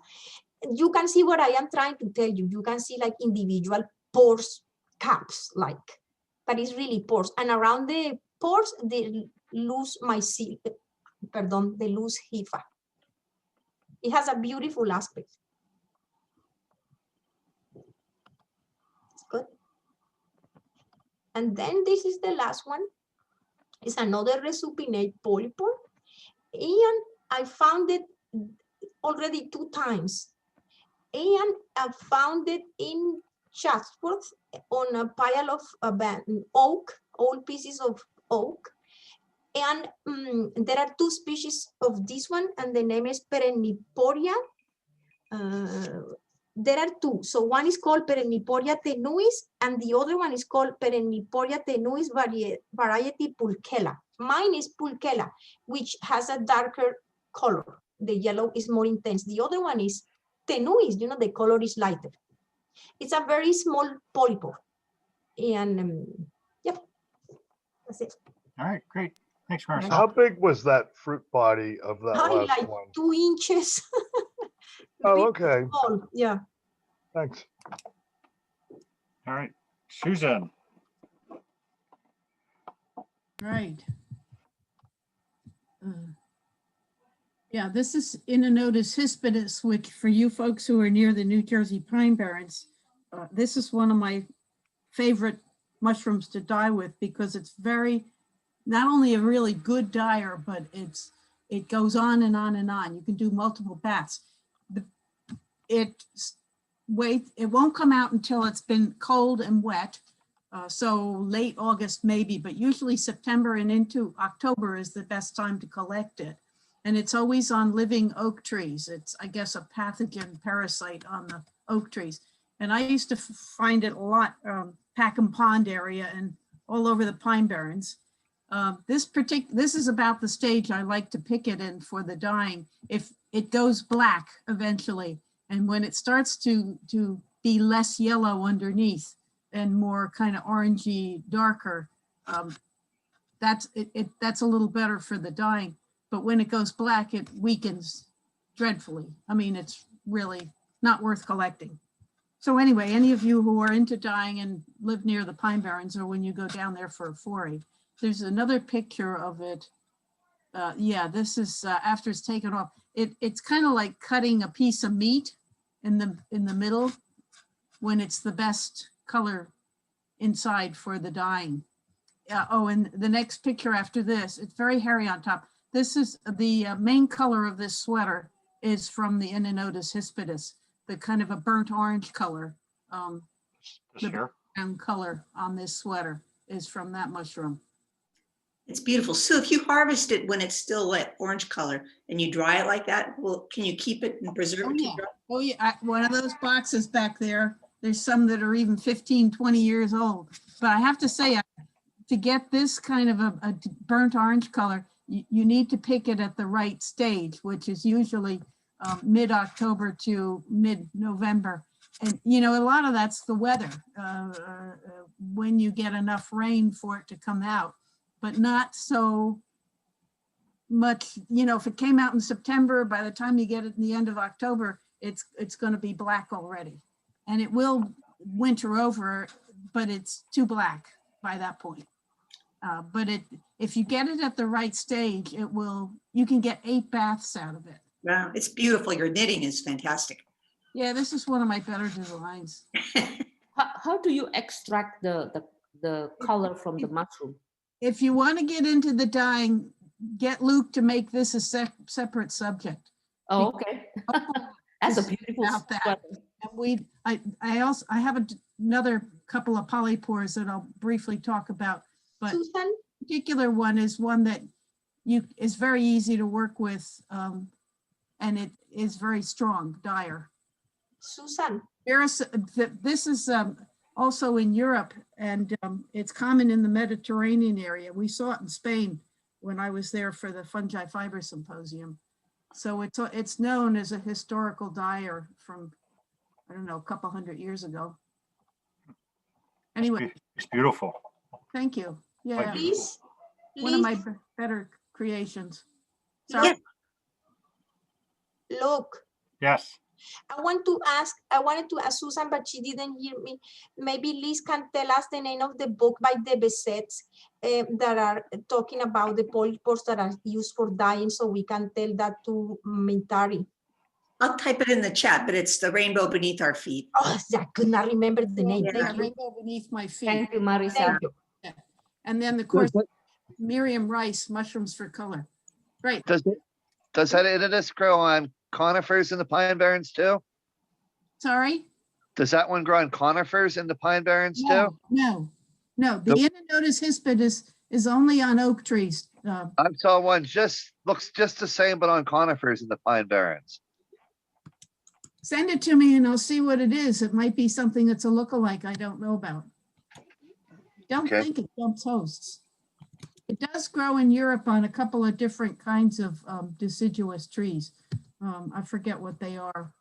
You can see what I am trying to tell you. You can see like individual pores, caps, like, but it's really pores. And around the pores, the loose mycelium, the loose hypha. It has a beautiful aspect. It's good. And then this is the last one. It's another resupinate polypore. And I found it already 2 times. And I found it in Chatsworth on a pile of oak, old pieces of oak. And there are 2 species of this one, and the name is Perenniporia. There are 2. So one is called Perenniporia tenuis, and the other one is called Perenniporia tenuis variety pulchella. Mine is pulchella, which has a darker color. The yellow is more intense. The other one is tenuis, the color is lighter. It's a very small polypore. And yep, that's it. All right, great. Thanks, Marcel. How big was that fruit body of that last like one? 2 inches. Oh, okay. Small. Yeah. Thanks. All right, Susan. Right. Yeah, this is Innonotus hispidus, which for you folks who are near the New Jersey Pine Barrens, this is one of my favorite mushrooms to dye with because it's not only a really good dyer, but it goes on and on and on. You can do multiple baths. It won't come out until it's been cold and wet. So late August maybe, but usually September and into October is the best time to collect it. And it's always on living oak trees. It's, I guess, a pathogen parasite on the oak trees. And I used to find it a lot, Packham Pond area and all over the Pine Barrens. This is about the stage I like to pick it in for the dyeing. If it goes black eventually, and when it starts to be less yellow underneath and more kind of orangey, darker, that's a little better for the dyeing. But when it goes black, it weakens dreadfully. I mean, it's really not worth collecting. So anyway, any of you who are into dyeing and live near the Pine Barrens, or when you go down there for a foray, there's another picture of it. Yeah, this is after it's taken off. It's kind of like cutting a piece of meat in the middle when it's the best color inside for the dyeing. Oh, and the next picture after this, it's very hairy on top. This is the main color of this sweater is from the Inonotus hispidus, the kind of a burnt orange color. This here? Brown color on this sweater is from that mushroom. It's beautiful. So if you harvest it when it's still like orange color and you dry it like that, well, can you keep it and preserve it? Yeah. Oh yeah, one of those boxes back there, there's some that are even 15, 20 years old. But I have to say, to get this kind of a burnt orange color, you need to pick it at the right stage, which is usually mid-October to mid-November. And, you know, a lot of that's the weather, when you get enough rain for it to come out, but not so much, you know, if it came out in September, by the time you get it in the end of October, it's going to be black already. And it will winter over, but it's too black by that point. But if you get it at the right stage, you can get 8 baths out of it. Wow, it's beautiful. Your knitting is fantastic. Yeah, this is one of my better designs. How do you extract the color from the mushroom? If you want to get into the dyeing, get Luke to make this a separate subject. Oh, okay. That's a beautiful that. And I have another couple of polypores that I'll briefly talk about, but Susan? Particular one is one that is very easy to work with, and it is very strong dyer. Susan. This is also in Europe, and it's common in the Mediterranean area. We saw it in Spain when I was there for the Fungi Fiber Symposium. So it's known as a historical dyer from, I don't know, a couple hundred years ago. Anyway. It's beautiful. Thank you. Yeah. Please. One of my better creations. Sorry. Look. Yes. I wanted to ask Susan, but she didn't hear me. Maybe Liz can tell us the name of the book by the Besets that are talking about the polypores that are used for dyeing, so we can tell that to Mintari. I'll type it in the chat, but it's The Rainbow Beneath Our Feet. Oh, I could not remember the name. Yeah, Thank you. Rainbow Beneath My Feet. Thank you, Marisa. Thank you. Yeah. And then the course, Miriam Rice, Mushrooms for Color. Right. Does that Inonotus grow on conifers in the pine barrens too? Sorry? Does that one grow on conifers in the pine barrens too? No. The Inonotus hispidus is only on oak trees. I saw one looks just the same, but on conifers in the pine barrens. Send it to me and I'll see what it is. It might be something that's a lookalike I don't know about. Don't think it dumps hosts. It does grow in Europe on a couple of different kinds of deciduous trees. I forget what they are.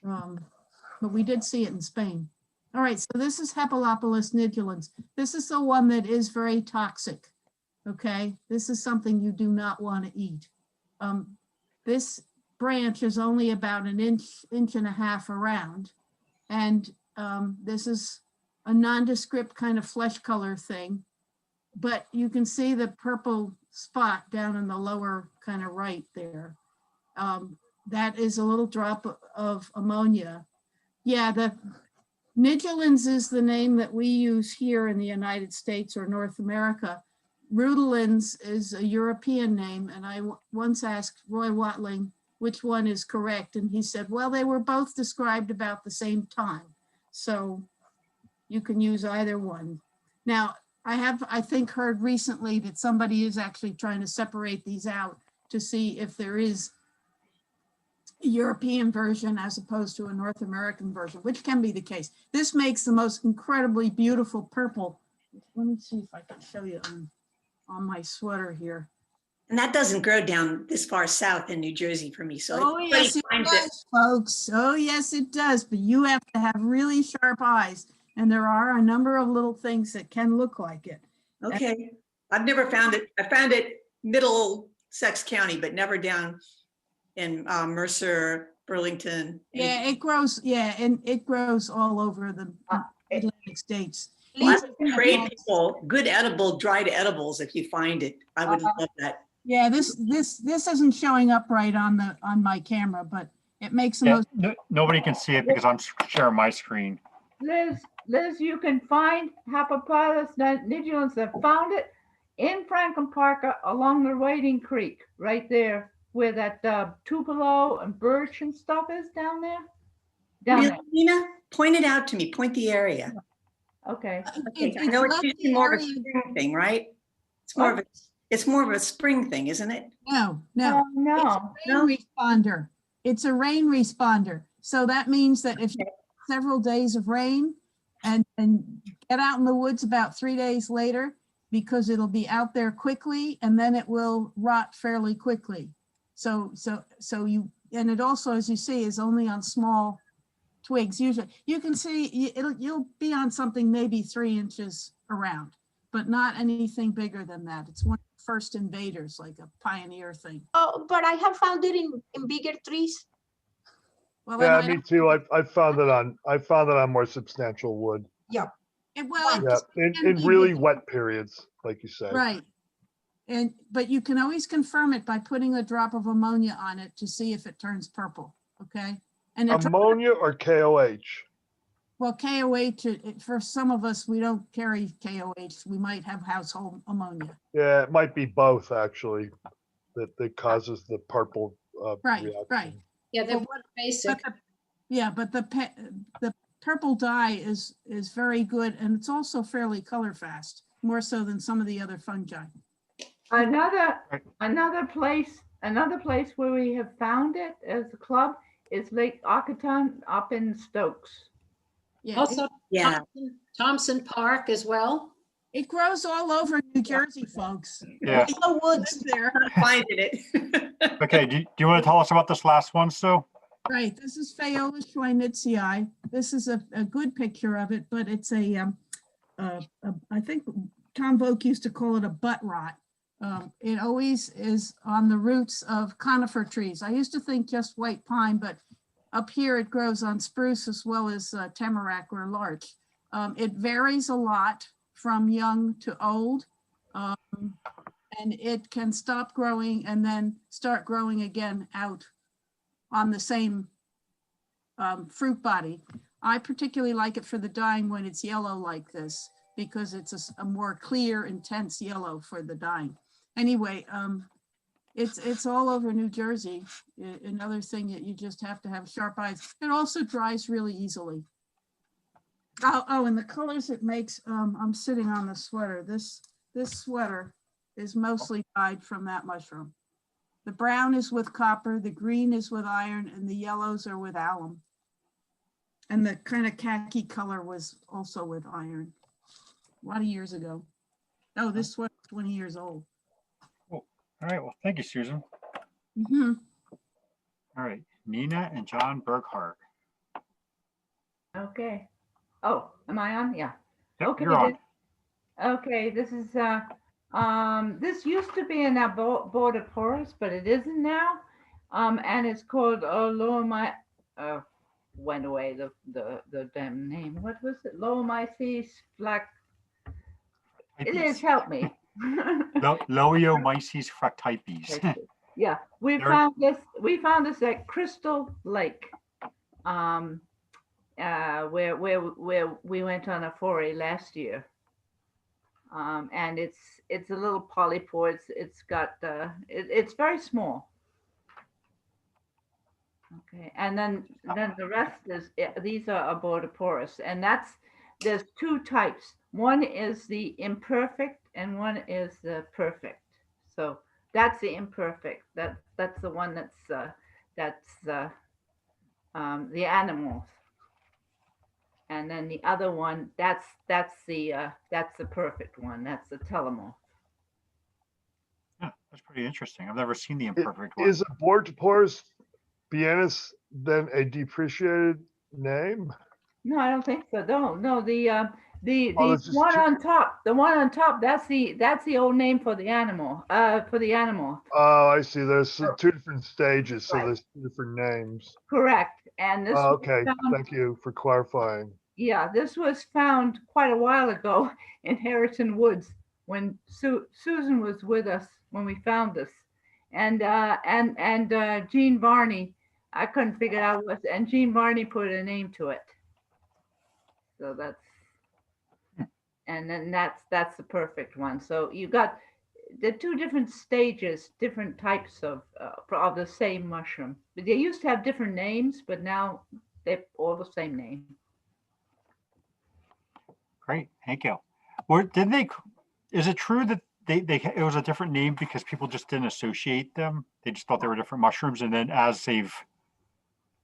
But we did see it in Spain. All right, so this is Hepalopolis Nebulance. This is the one that is very toxic, okay? This is something you do not want to eat. This branch is only about an inch and a half around. And this is a nondescript kind of flesh color thing. But you can see the purple spot down in the lower kind of right there. That is a little drop of ammonia. Yeah, the Nebulance is the name that we use here in the United States or North America. Rudolens is a European name, and I once asked Roy Watling which one is correct, and he said, well, they were both described about the same time, so you can use either one. Now, I think, heard recently that somebody is actually trying to separate these out to see if there is a European version as opposed to a North American version, which can be the case. This makes the most incredibly beautiful purple. Let me see if I can show you on my sweater here. And that doesn't grow down this far south in New Jersey for me. So oh, yes, it does, folks. Oh, yes, it does. But you have to have really sharp eyes. And there are a number of little things that can look like it. Okay. I've never found it. I found it Middlesex County, but never down in Mercer, Burlington. Yeah, it grows. Yeah, and it grows all over the Atlantic states. I would trade people good dried edibles if you find it. I would love that. Yeah, this isn't showing up right on my camera, but it makes the most. Nobody can see it because I'm sharing my screen. Liz, Liz, you can find Hepalopolis Nebulance. I found it in Franklin Park along the Wading Creek, right there where that Tupelo and Birch and stuff is down there. Really, Nina? Point it out to me. Point the area. Okay. Okay, I know it's usually more of a spring thing, right? It's more of a spring thing, isn't it? No. No. It's a rain responder. It's a rain responder. So that means that if you have several days of rain and get out in the woods about 3 days later, because it'll be out there quickly and then it will rot fairly quickly. So you, and it also, as you see, is only on small twigs. Usually you can see you'll be on something maybe 3 inches around, but not anything bigger than that. It's one of the first invaders, like a pioneer thing. Oh, but I have found it in bigger trees. Well, Yeah, me too. I found it on more substantial wood. Yeah. Well, yeah, in really wet periods, like you say. Right. But you can always confirm it by putting a drop of ammonia on it to see if it turns purple. Okay. And Ammonia or KOH? Well, KOH, for some of us, we don't carry KOH. We might have household ammonia. Yeah, it might be both actually that causes the purple reaction. Right. Yeah, they're basic. But the purple dye is very good, and it's also fairly color fast, more so than some of the other fungi. Another place where we have found it as a club is Lake Occoton up in Stokes. Yeah. Also, Thompson Park as well. It grows all over New Jersey, folks. Yeah. The woods there. Finding it. Okay, do you want to tell us about this last one, Sue? Right, this is Phaeola schweinitziae. This is a good picture of it, but it's I think Tom Vogt used to call it a butt rot. It always is on the roots of conifer trees. I used to think just white pine, but up here it grows on spruce as well as tamarack or larch. It varies a lot from young to old, and it can stop growing and then start growing again out on the same fruit body. I particularly like it for the dyeing when it's yellow like this, because it's a more clear, intense yellow for the dyeing. Anyway, it's all over New Jersey. Another thing that you just have to have sharp eyes. It also dries really easily. Oh, and the colors it makes, I'm sitting on the sweater. This sweater is mostly dyed from that mushroom. The brown is with copper, the green is with iron, and the yellows are with alum. And the kind of khaki color was also with iron. A lot of years ago. Oh, this sweater is 20 years old. Cool. All right, well, thank you, Susan. Mm-hmm. All right, Nina and John Burkhart. Okay. Oh, am I on? Yeah. Yep, okay. you're on. Okay, this is this used to be in our Bomatopsis, but it isn't now. And it's called went away the damn name. What was it? Lomyces black. It is. Help me. Loiomyces fractypes. Yeah, we found this at Crystal Lake, where we went on a foray last year. And it's a little polypore. It's got it's very small. Okay, and then the rest is these are Bomatopsis, and there's two types. One is the imperfect, and one is the perfect. So that's the imperfect. That's the one that's the animals. And then the other one, that's the perfect one. That's the telomorph. Yeah, that's pretty interesting. I've never seen the imperfect one. Is Bomatopsis biennis then a depreciated name? No, I don't think so. No, the Oh, one on top, that's the old name for the animal. Oh, I see. There's two different stages, so there's two different names. Correct. And this. Okay, thank you for clarifying. Yeah, this was found quite a while ago in Harrison Woods when Susan was with us when we found this, and Jean Varney. I couldn't figure out what, and Jean Varney put a name to it. So and then that's the perfect one. So you got the two different stages, different types of the same mushroom. But they used to have different names, but now they're all the same name. Great, thank you. Or did they? Is it true that it was a different name because people just didn't associate them? They just thought they were different mushrooms, and then as they've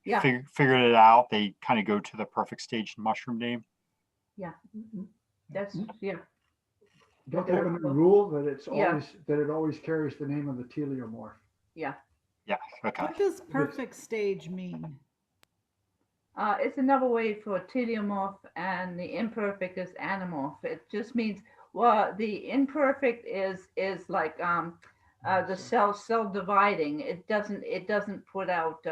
figured it out, they kind of go to the perfect stage mushroom name. Yeah, that's yeah. Don't they have a new rule that it's always that it always carries the name of the teleomorph? Yeah. Yeah. Okay. What does perfect stage mean? It's another way for teleomorph, and the imperfect is anamorph. It just means, well, the imperfect is like the cell dividing. It doesn't put out.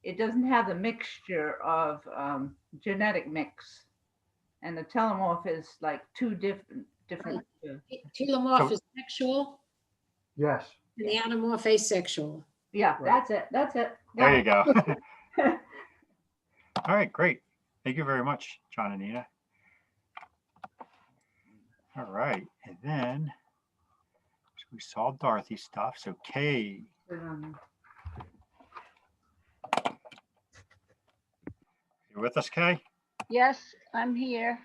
It doesn't have the mixture of genetic mix, and the telomorph is like two different. Telomorph is sexual. Yes. And the anamorph asexual. Yeah, right. That's it. There you go. All right, great. Thank you very much, John and Nina. All right, and then so we saw Dorothy stuff. So Kay. You with us, Kay? Yes, I'm here.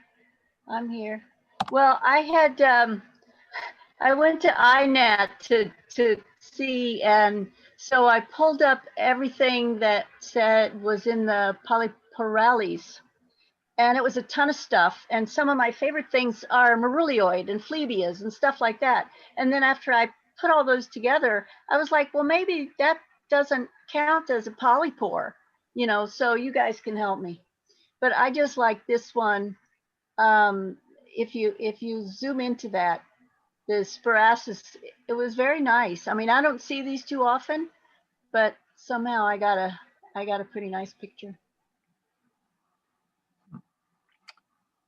I'm here. Well, I had I went to INET to see, and so I pulled up everything that said was in the Polyporales, and it was a ton of stuff. And some of my favorite things are Marulioid and Phlebias and stuff like that. And then after I put all those together, I was like, well, maybe that doesn't count as a polypore, you know, so you guys can help me. But I just like this one. If you zoom into that, the Sporasis, it was very nice. I mean, I don't see these too often, but somehow I got a pretty nice picture.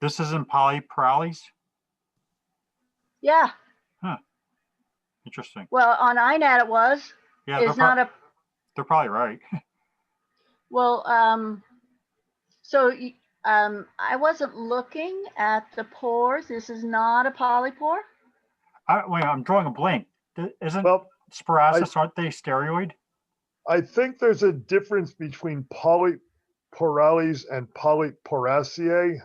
This is in Polyporales? Yeah. Huh. Interesting. Well, on INAT it was. Yeah, it's not a. They're probably right. Well, so I wasn't looking at the pores. This is not a polypore. Wait, I'm drawing a blank. Isn't Sporasis, aren't they steroid? I think there's a difference between Polyporales and Polyporaceae.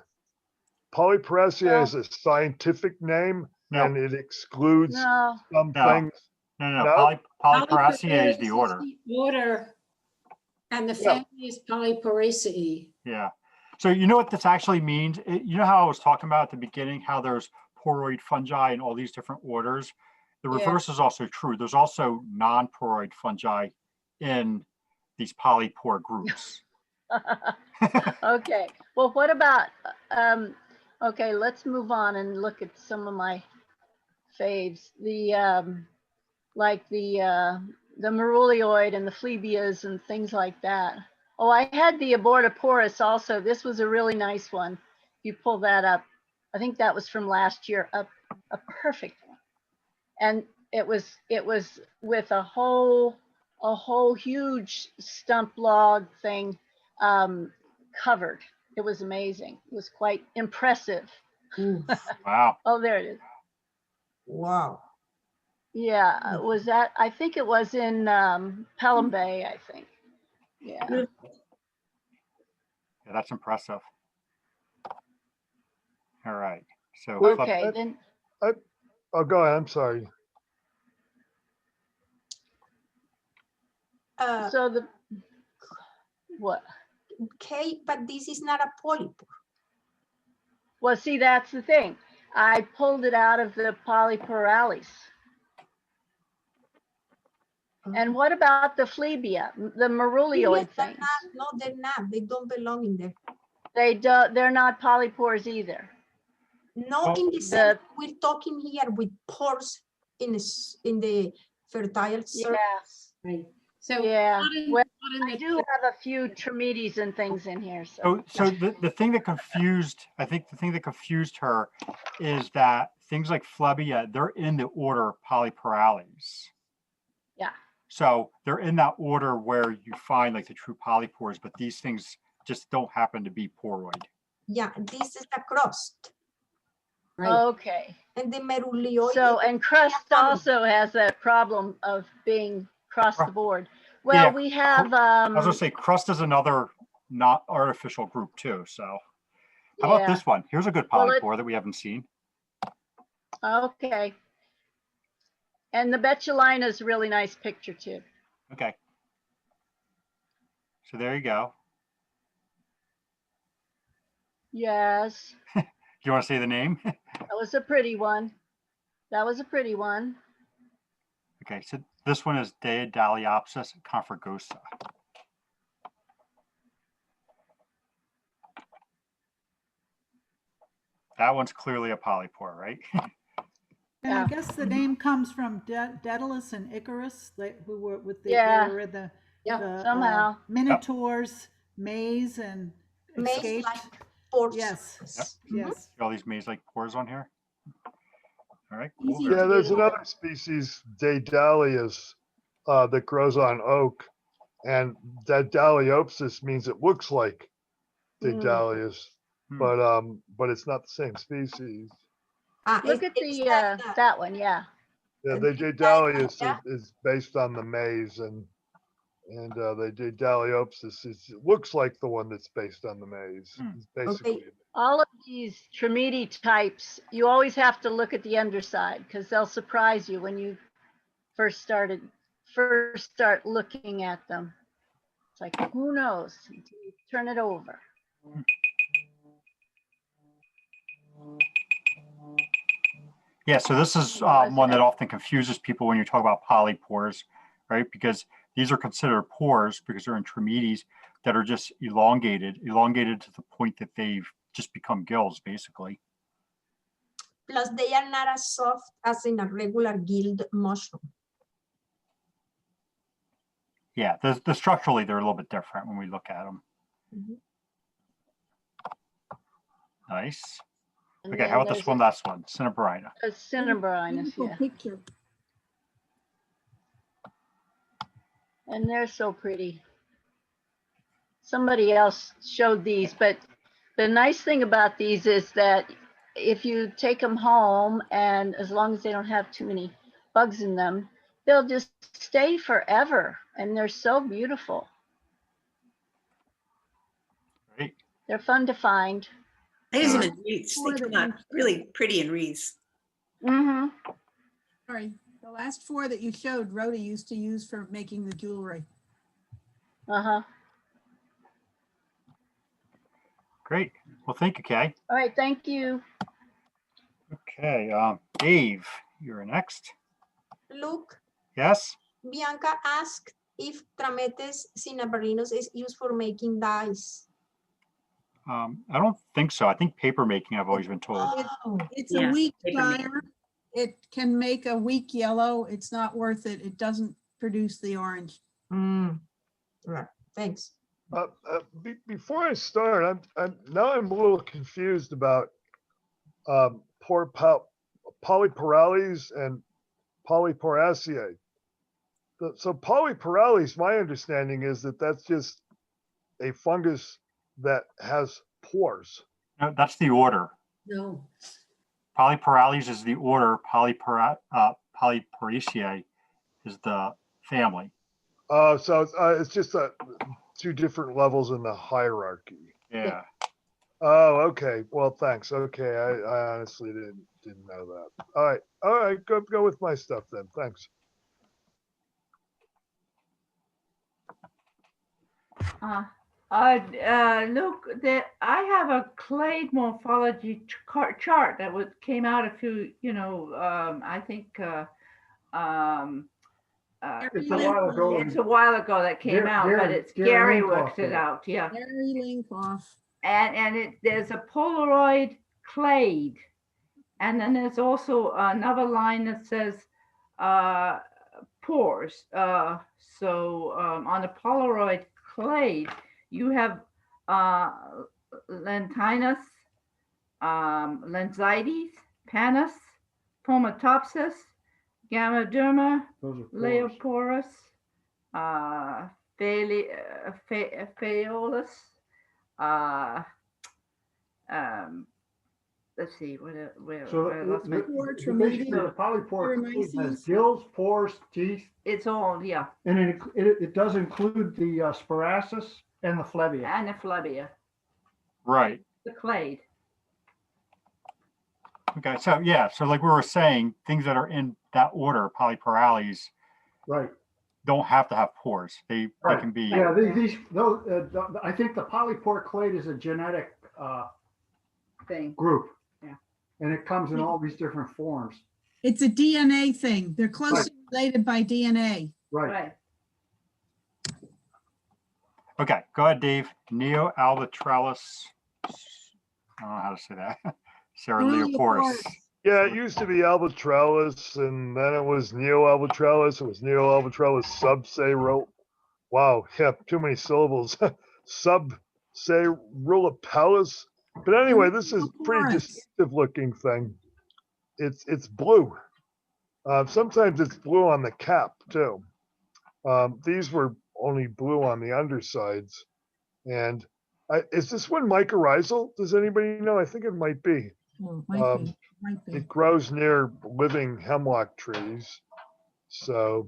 Polyporaceae is a scientific name, and it excludes some things. No. Polyporaceae is the order. Order, and the family is Polyporaceae. Yeah. So you know what this actually means? You know how I was talking about at the beginning, how there's poroid fungi and all these different orders? The reverse is also true. There's also non-poroid fungi in these polypore groups. Okay. Well, what about, okay, let's move on and look at some of my faves. Like the Marulioid and the Phlebias and things like that. Oh, I had the Abortoporous also. This was a really nice one. You pull that up. I think that was from last year. A perfect one. And it was with a whole huge stump log thing covered. It was amazing. It was quite impressive. Wow. Oh, there it is. Wow. Yeah, was that? I think it was in Pelham Bay, I think. Yeah. Yeah, that's impressive. All right. So okay, then. Oh, go ahead. I'm sorry. So the what? Okay, but this is not a polypore. Well, see, that's the thing. I pulled it out of the Polyporales. And what about the Phlebia, the Marulioid things? No, they're not. They don't belong in there. They're not polypores either. No, in the sense we're talking here with pores in the fertile surface. Right. So yeah, well, I do have a few Tremedys and things in here. So the thing that confused, I think the thing that confused her is that things like Phlebia, they're in the order Polyporales. Yeah. So they're in that order where you find like the true polypores, but these things just don't happen to be poroid. Yeah, this is the crust. Okay. And the merulioid. So, and crust also has that problem of being across the board. Well, we have. I was gonna say crust is another not artificial group too. So how about this one? Here's a good polypore that we haven't seen. Okay. And the betulina is a really nice picture too. Okay. So there you go. Yes. Do you want to say the name? That was a pretty one. That was a pretty one. Okay, so this one is Daliopsus Confragosa. That one's clearly a polypore, right? And I guess the name comes from Daedalus and Icarus, who were with the, Yeah. they were the Somehow. Minotaurs, maze and escaped. Pores. Yes. Yep. Yes. All these maze-like pores on here. All right. Cool. Yeah, there's another species, Daedalius, that grows on oak, and that Daliopsis means it looks like Daedalius, but it's not the same species. Look at the that one, yeah. Yeah, the Daedalius is based on the maze, and the Daliopsis it looks like the one that's based on the maze. It's basically. All of these Tremedy types, you always have to look at the underside because they'll surprise you when you first start looking at them. It's like, who knows until you turn it over. Yeah, so this is one that often confuses people when you talk about polypores, right? Because these are considered pores because they're in Tremedes that are just elongated to the point that they've just become gills, basically. Plus, they are not as soft as in a regular gilled mushroom. Yeah, the structurally they're a little bit different when we look at them. Nice. And okay, how about this one? Last one, Cinnabarina. A Cinnabarina, yeah. Picture. And they're so pretty. Somebody else showed these, but the nice thing about these is that if you take them home, and as long as they don't have too many bugs in them, they'll just stay forever, and they're so beautiful. Great. They're fun to find. I use them in wreaths. They come out really pretty in wreaths. Sorry, the last four that you showed, Rhoda used to use for making the jewelry. Great. Well, thank you, Kay. All right, thank you. Okay, Dave, you're next. Look. Yes? Bianca asked if Trametes cinnabarinus is used for making dyes. I don't think so. I think paper making, I've always been told. It's a weak dyer. It can make a weak yellow. It's not worth it. It doesn't produce the orange. Right. Thanks. Before I start, I'm a little confused about Polyporales and Polyporaceae. So Polyporales, my understanding is that that's just a fungus that has pores. No, that's the order. No. Polyporales is the order. Polyporaceae is the family. So it's just two different levels in the hierarchy. Yeah. Oh, okay. Well, thanks. Okay, I honestly didn't know that. All right. Go with my stuff then. Thanks. Luke, I have a clade morphology chart that came out a few, I think it's a while ago. It's a while ago that came out, but it's Gary worked it out. Yeah. Gary Linkoff. And there's a Polaroid clade, and then there's also another line that says pores. So on the Polaroid clade, you have Lentinus, Lenzites, Panis, Bomatopsis, Ganoderma, Rhyopourous, Phaeolus, let's see, where So I lost my. basically the polypore has gills, pores, teeth, It's all, yeah, and it does include the sporacis and the flebia. and the flebia, Right. the clade. Okay. So yeah. So like we were saying, things that are in that order, polyporales, Right. don't have to have pores. They can be. Yeah, these those. I think the polypore clade is a genetic Thing. group. Yeah. And it comes in all these different forms. It's a DNA thing. They're closely related by DNA. Right. Okay, go ahead, Dave. Alba Trellis. I don't know how to say that. Rhyopourous. Yeah, it used to be Alba Trellis, and then it was Alba Trellis. It was Alba Trellis subseral. Wow, yeah, too many syllables. Subserulopalis. But anyway, this is pretty distinctive looking thing. It's blue. Sometimes it's blue on the cap too. These were only blue on the undersides. And is this one mycorrhizal? Does anybody know? I think it might be. Might be. It grows near living hemlock trees. So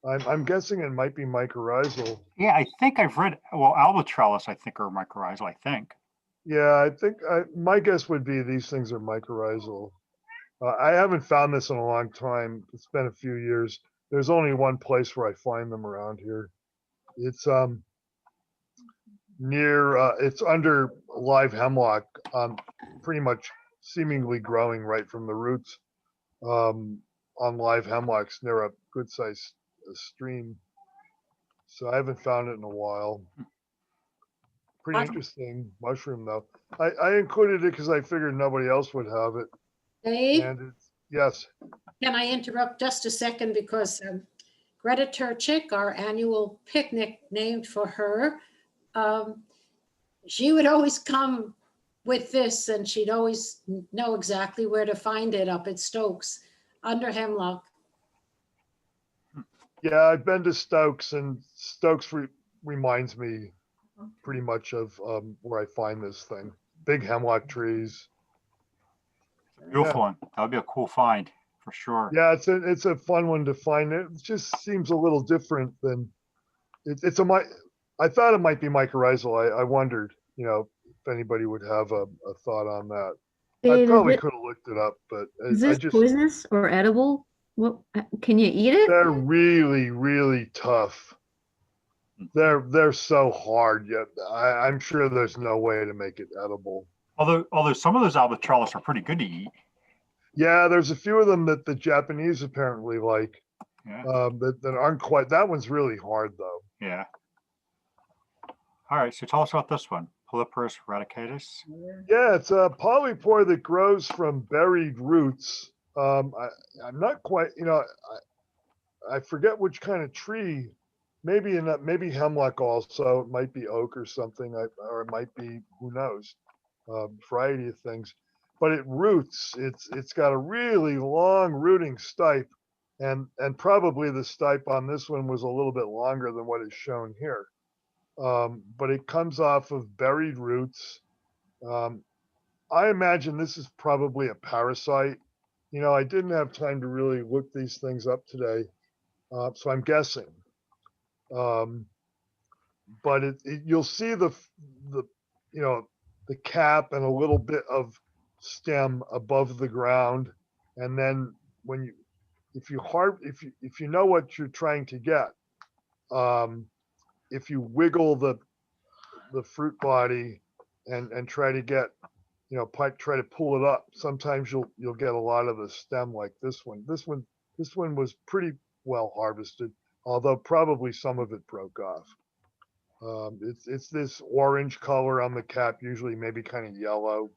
I'm guessing it might be mycorrhizal. Yeah, I think I've read, well, Alba Trellis, I think, are mycorrhizal, I think. Yeah, I think my guess would be these things are mycorrhizal. I haven't found this in a long time. It's been a few years. There's only one place where I find them around here. It's it's under live hemlock, pretty much seemingly growing right from the roots on live hemlocks near a good sized stream. So I haven't found it in a while. Pretty interesting mushroom though. I included it because I figured nobody else would have it. Dave, And yes. can I interrupt just a second because Greta Turchik, our annual picnic named for her, she would always come with this and she'd always know exactly where to find it up at Stokes under hemlock. Yeah, I've been to Stokes, and Stokes reminds me pretty much of where I find this thing. Big hemlock trees. Beautiful one. That would be a cool find for sure. Yeah, it's a fun one to find. It just seems a little different than I thought it might be mycorrhizal. I wondered, if anybody would have a thought on that. I probably could have looked it up, but is this poisonous or edible? What can you eat it? They're really, really tough. They're so hard. Yet I'm sure there's no way to make it edible. Although some of those Alba Trellis are pretty good to eat. Yeah, there's a few of them that the Japanese apparently like. Yeah. That aren't quite. That one's really hard though. Yeah. All right. So tell us about this one, Polyporous Radiculosa. Yeah, it's a polypore that grows from buried roots. I'm not quite. I forget which kind of tree. Maybe hemlock also. It might be oak or something, or it might be, who knows, variety of things. But it roots. It's got a really long rooting stipe, and probably the stipe on this one was a little bit longer than what is shown here. But it comes off of buried roots. I imagine this is probably a parasite. I didn't have time to really look these things up today, so I'm guessing. But you'll see the cap and a little bit of stem above the ground, and then if you know what you're trying to get, if you wiggle the fruit body and try to get try to pull it up, sometimes you'll get a lot of the stem like this one. This one was pretty well harvested, although probably some of it broke off. It's this orange color on the cap, usually maybe kind of yellow.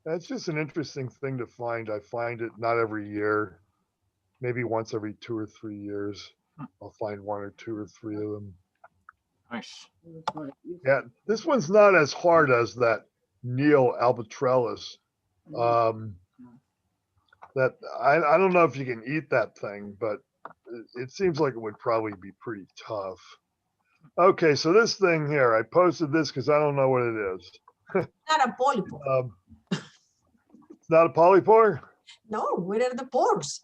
That's just an interesting thing to find. I find it not every year, maybe once every 2 or 3 years. I'll find 1 or 2 or 3 of them. Nice. Yeah, this one's not as hard as that Alba Trellis. That I don't know if you can eat that thing, but it seems like it would probably be pretty tough. Okay, so this thing here, I posted this because I don't know what it is. Not a polypore. It's not a polypore? No, where are the pores?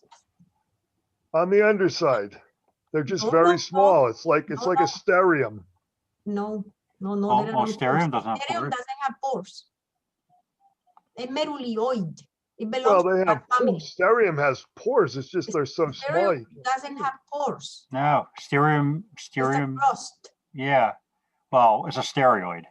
On the underside. They're just No, very no, small. It's like no, a sterium. No, no, Oh, there are no Sterium pores. doesn't have Sterium pores. doesn't have pores. It's merulioid. It Well, belongs to they that have family. sterium has pores. It's just they're so small. Sterium doesn't have pores. No, Sterium, It's a Sterium, crust. yeah. Well, it's a steroid.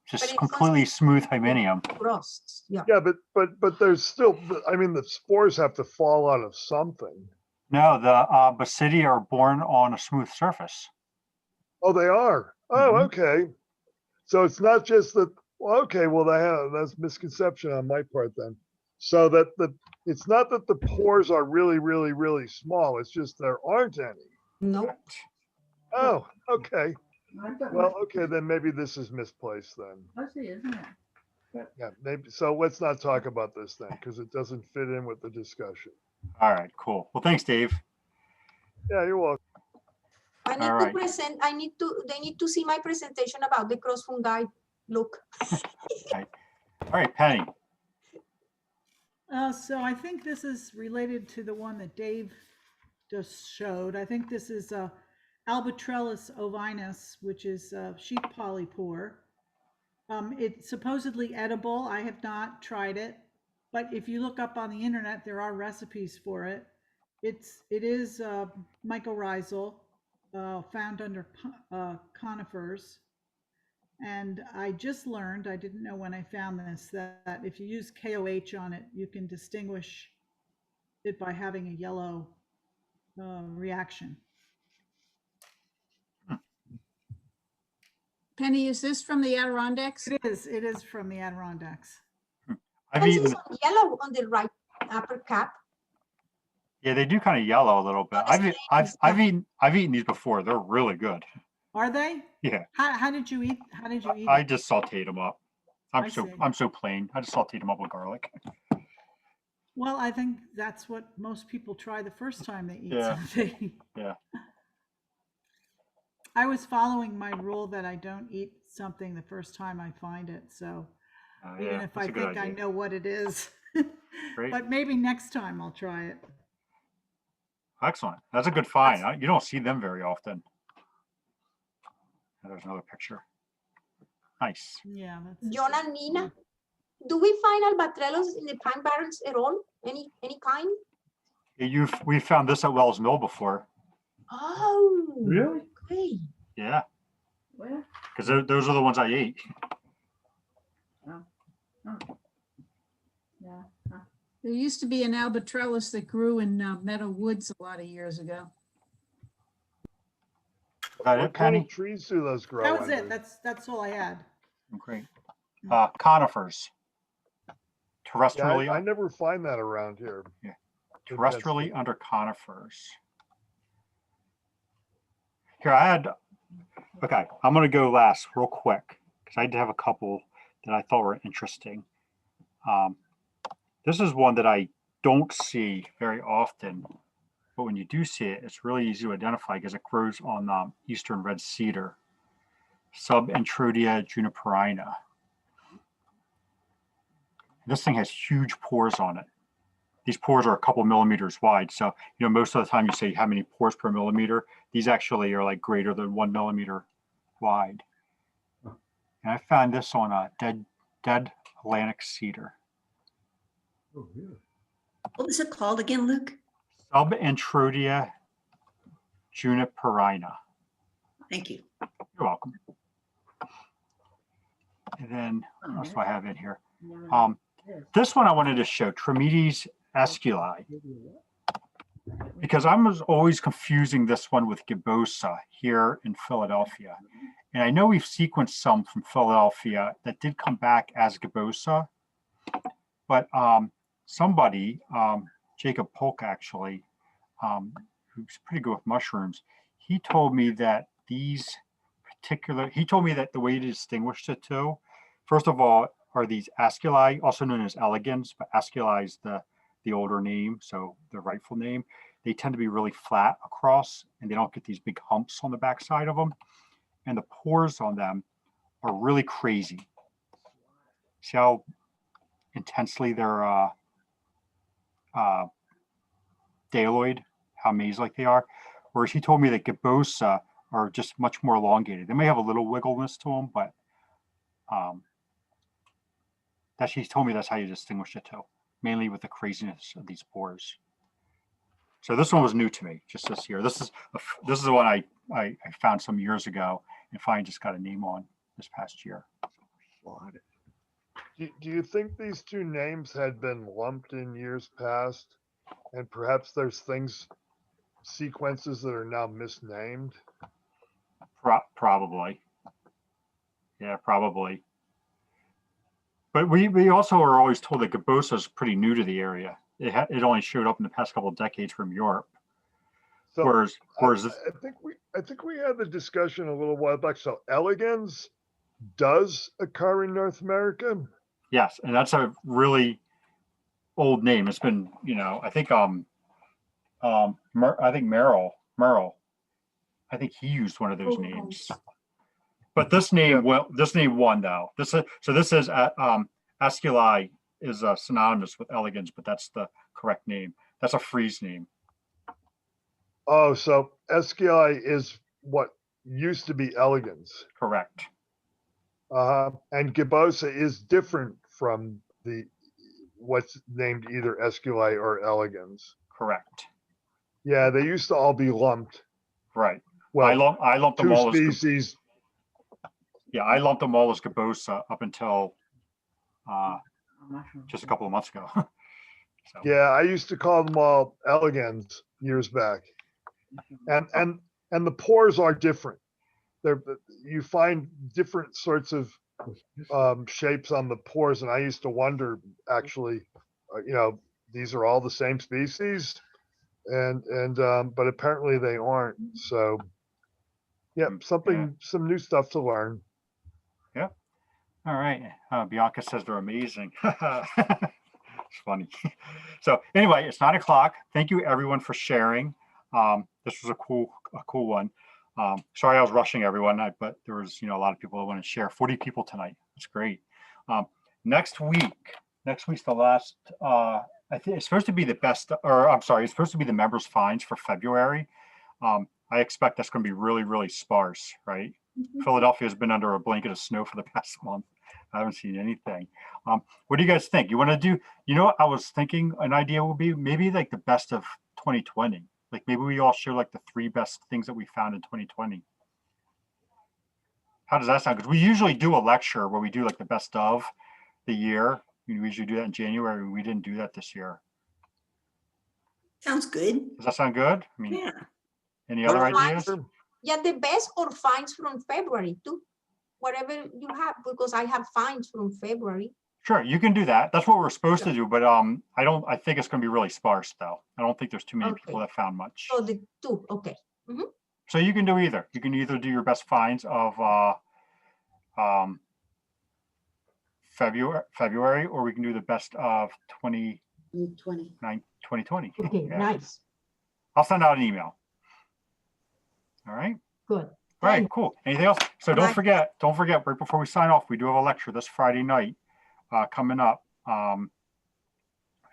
Just it's completely smooth hymenium. Crusts. Yeah. Yeah, but there's still, I mean, the spores have to fall out of something. No, the Basidia are born on a smooth surface. Oh, they are. Oh, okay. So it's not just that. Well, okay, well, that's misconception on my part then. So that it's not that the pores are really, really, really small. It's just there aren't any. No. Oh, okay. Well, okay, then maybe this is misplaced then. Fuzzy, isn't it? Yeah, maybe. So let's not talk about this then because it doesn't fit in with the discussion. All right, cool. Well, thanks, Dave. Yeah, you're welcome. I need to present. They need to see my presentation about the cross fungi. Look. All right, Penny. So I think this is related to the one that Dave just showed. I think this is Alba Trellis ovinus, which is sheep polypore. It's supposedly edible. I have not tried it, but if you look up on the internet, there are recipes for it. It is mycorrhizal, found under conifers. And I just learned, I didn't know when I found this, that if you use KOH on it, you can distinguish it by having a yellow reaction. Penny, is this from the Adirondacks? It is from the Adirondacks. I've eaten. Yellow on the right upper cap. Yeah, they do kind of yellow a little bit. I've eaten these before. They're really good. Are they? Yeah. How did you eat? How did you eat? I just sauteed them up. I see. I'm so plain. I just sauteed them up with garlic. Well, I think that's what most people try the first time they eat Yeah. something. Yeah. I was following my rule that I don't eat something the first time I find it. So even if I think I know what it is, but maybe next time I'll try it. Excellent. That's a good find. You don't see them very often. There's another picture. Nice. Yeah. John and Nina, do we find Alba Trellis in the pine barrens at all? Any kind? Yeah, we found this at Wells Mill before. Oh, really? Okay. Yeah. Where? Because those are the ones I ate. Oh. Yeah. Huh. There used to be an Alba Trellis that grew in Meadow Woods a lot of years ago. What kind of trees do those grow? That was under? it. That's all I had. Great. Conifers. Terrestrially. Yeah, I never find that around here. Yeah. Terrestrially under conifers. Here, okay, I'm going to go last real quick because I did have a couple that I thought were interesting. This is one that I don't see very often, but when you do see it, it's really easy to identify because it grows on eastern red cedar, Subentrudia juniperina. This thing has huge pores on it. These pores are a couple millimeters wide. So, most of the time you say how many pores per millimeter, these actually are like greater than 1 millimeter wide. And I found this on a dead Atlantic cedar. Oh, really? What was it called again, Luke? Subentrudia juniperina. Thank you. You're welcome. And then what else do I have in here? This one I wanted to show, Tremedy Esculi, because I was always confusing this one with Gibbosa here in Philadelphia. And I know we've sequenced some from Philadelphia that did come back as Gibbosa, but somebody, Jacob Polk actually, who's pretty good with mushrooms, he told me that he told me that the way to distinguish the two, first of all, are these Esculi, also known as elegans, but Esculi is the older name, so the rightful name. They tend to be really flat across, and they don't get these big humps on the backside of them. And the pores on them are really crazy. See how intensely they're daloid, how maze-like they are. Whereas he told me that Gibbosa are just much more elongated. They may have a little wiggleness to them, but he told me that's how you distinguish the two, mainly with the craziness of these pores. So this one was new to me just this year. This is the one I found some years ago and finally just got a name on this past year. Do you think these two names had been lumped in years past, and perhaps there's sequences that are now misnamed? Probably. Yeah, probably. But we also are always told that Gibbosa is pretty new to the area. It only showed up in the past couple of decades from Europe. So whereas I think we had the discussion a little while back. So elegans does occur in North America. Yes, and that's a really old name. It's been, I think Merrill, I think he used one of those names. But this name, this name won though. This is Esculi is synonymous with elegans, but that's the correct name. That's a Fries name. Oh, so Esculi is what used to be elegans. Correct. And Gibbosa is different from what's named either Esculi or elegans. Correct. Yeah, they used to all be lumped. Right. Well, I lumped them all as species. Yeah, I lumped them all as Gibbosa up until just a couple of months ago. So. Yeah, I used to call them all elegans years back. And the pores are different. You find different sorts of shapes on the pores, and I used to wonder, actually, these are all the same species, and but apparently they aren't. So, yeah, some new stuff to learn. Yeah. All right. Bianca says they're amazing. It's funny. So anyway, it's 9 o'clock. Thank you everyone for sharing. This was a cool one. Sorry I was rushing everyone, but there was a lot of people that want to share. 40 people tonight. That's great. Next week's the last. I think it's supposed to be the best, or I'm sorry, it's supposed to be the members' finds for February. I expect that's going to be really, really sparse, right? Philadelphia has been under a blanket of snow for the past month. I haven't seen anything. What do you guys think? You want to do, I was thinking an idea would be maybe like the best of 2020. Like maybe we all share like the 3 best things that we found in 2020. How does that sound? Because we usually do a lecture where we do like the best of the year. We usually do that in January. We didn't do that this year. Sounds good. Does that sound good? I mean, yeah. Any other ideas? Yeah, the best or finds from February too. Whatever you have, because I have finds from February. Sure, you can do that. That's what we're supposed to do, but I think it's going to be really sparse though. I don't think there's too many people that found much. So the 2, okay. So you can do either. You can either do your best finds of February, or we can do the best of 2020. Okay, yeah. Nice. I'll send out an email. All right. Good. All right, cool. Anything else? So don't forget, right before we sign off, we do have a lecture this Friday night coming up. Let's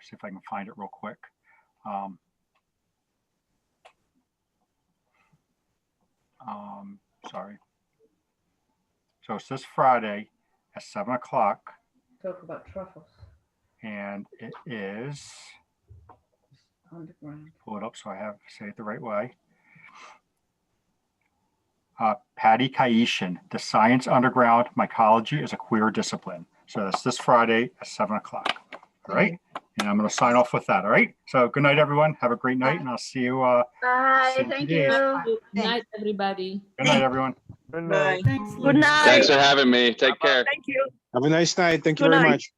see if I can find it real quick. Sorry. So it's this Friday at 7 o'clock. Talk about truffles. And it is, Underground. pull it up so I say it the right way. Patty Kaishan, The Science Underground, Mycology as a Queer Discipline. So that's this Friday at 7 o'clock. All right. And I'm going to sign off with that. All right. So good night, everyone. Have a great night, and I'll see you. Bye. Thank you. Good night, everybody. Good night, everyone. Good night. Thanks. Good night. Thanks for having me. Take care. Thank you. Have a nice night. Thank you Good very night. much.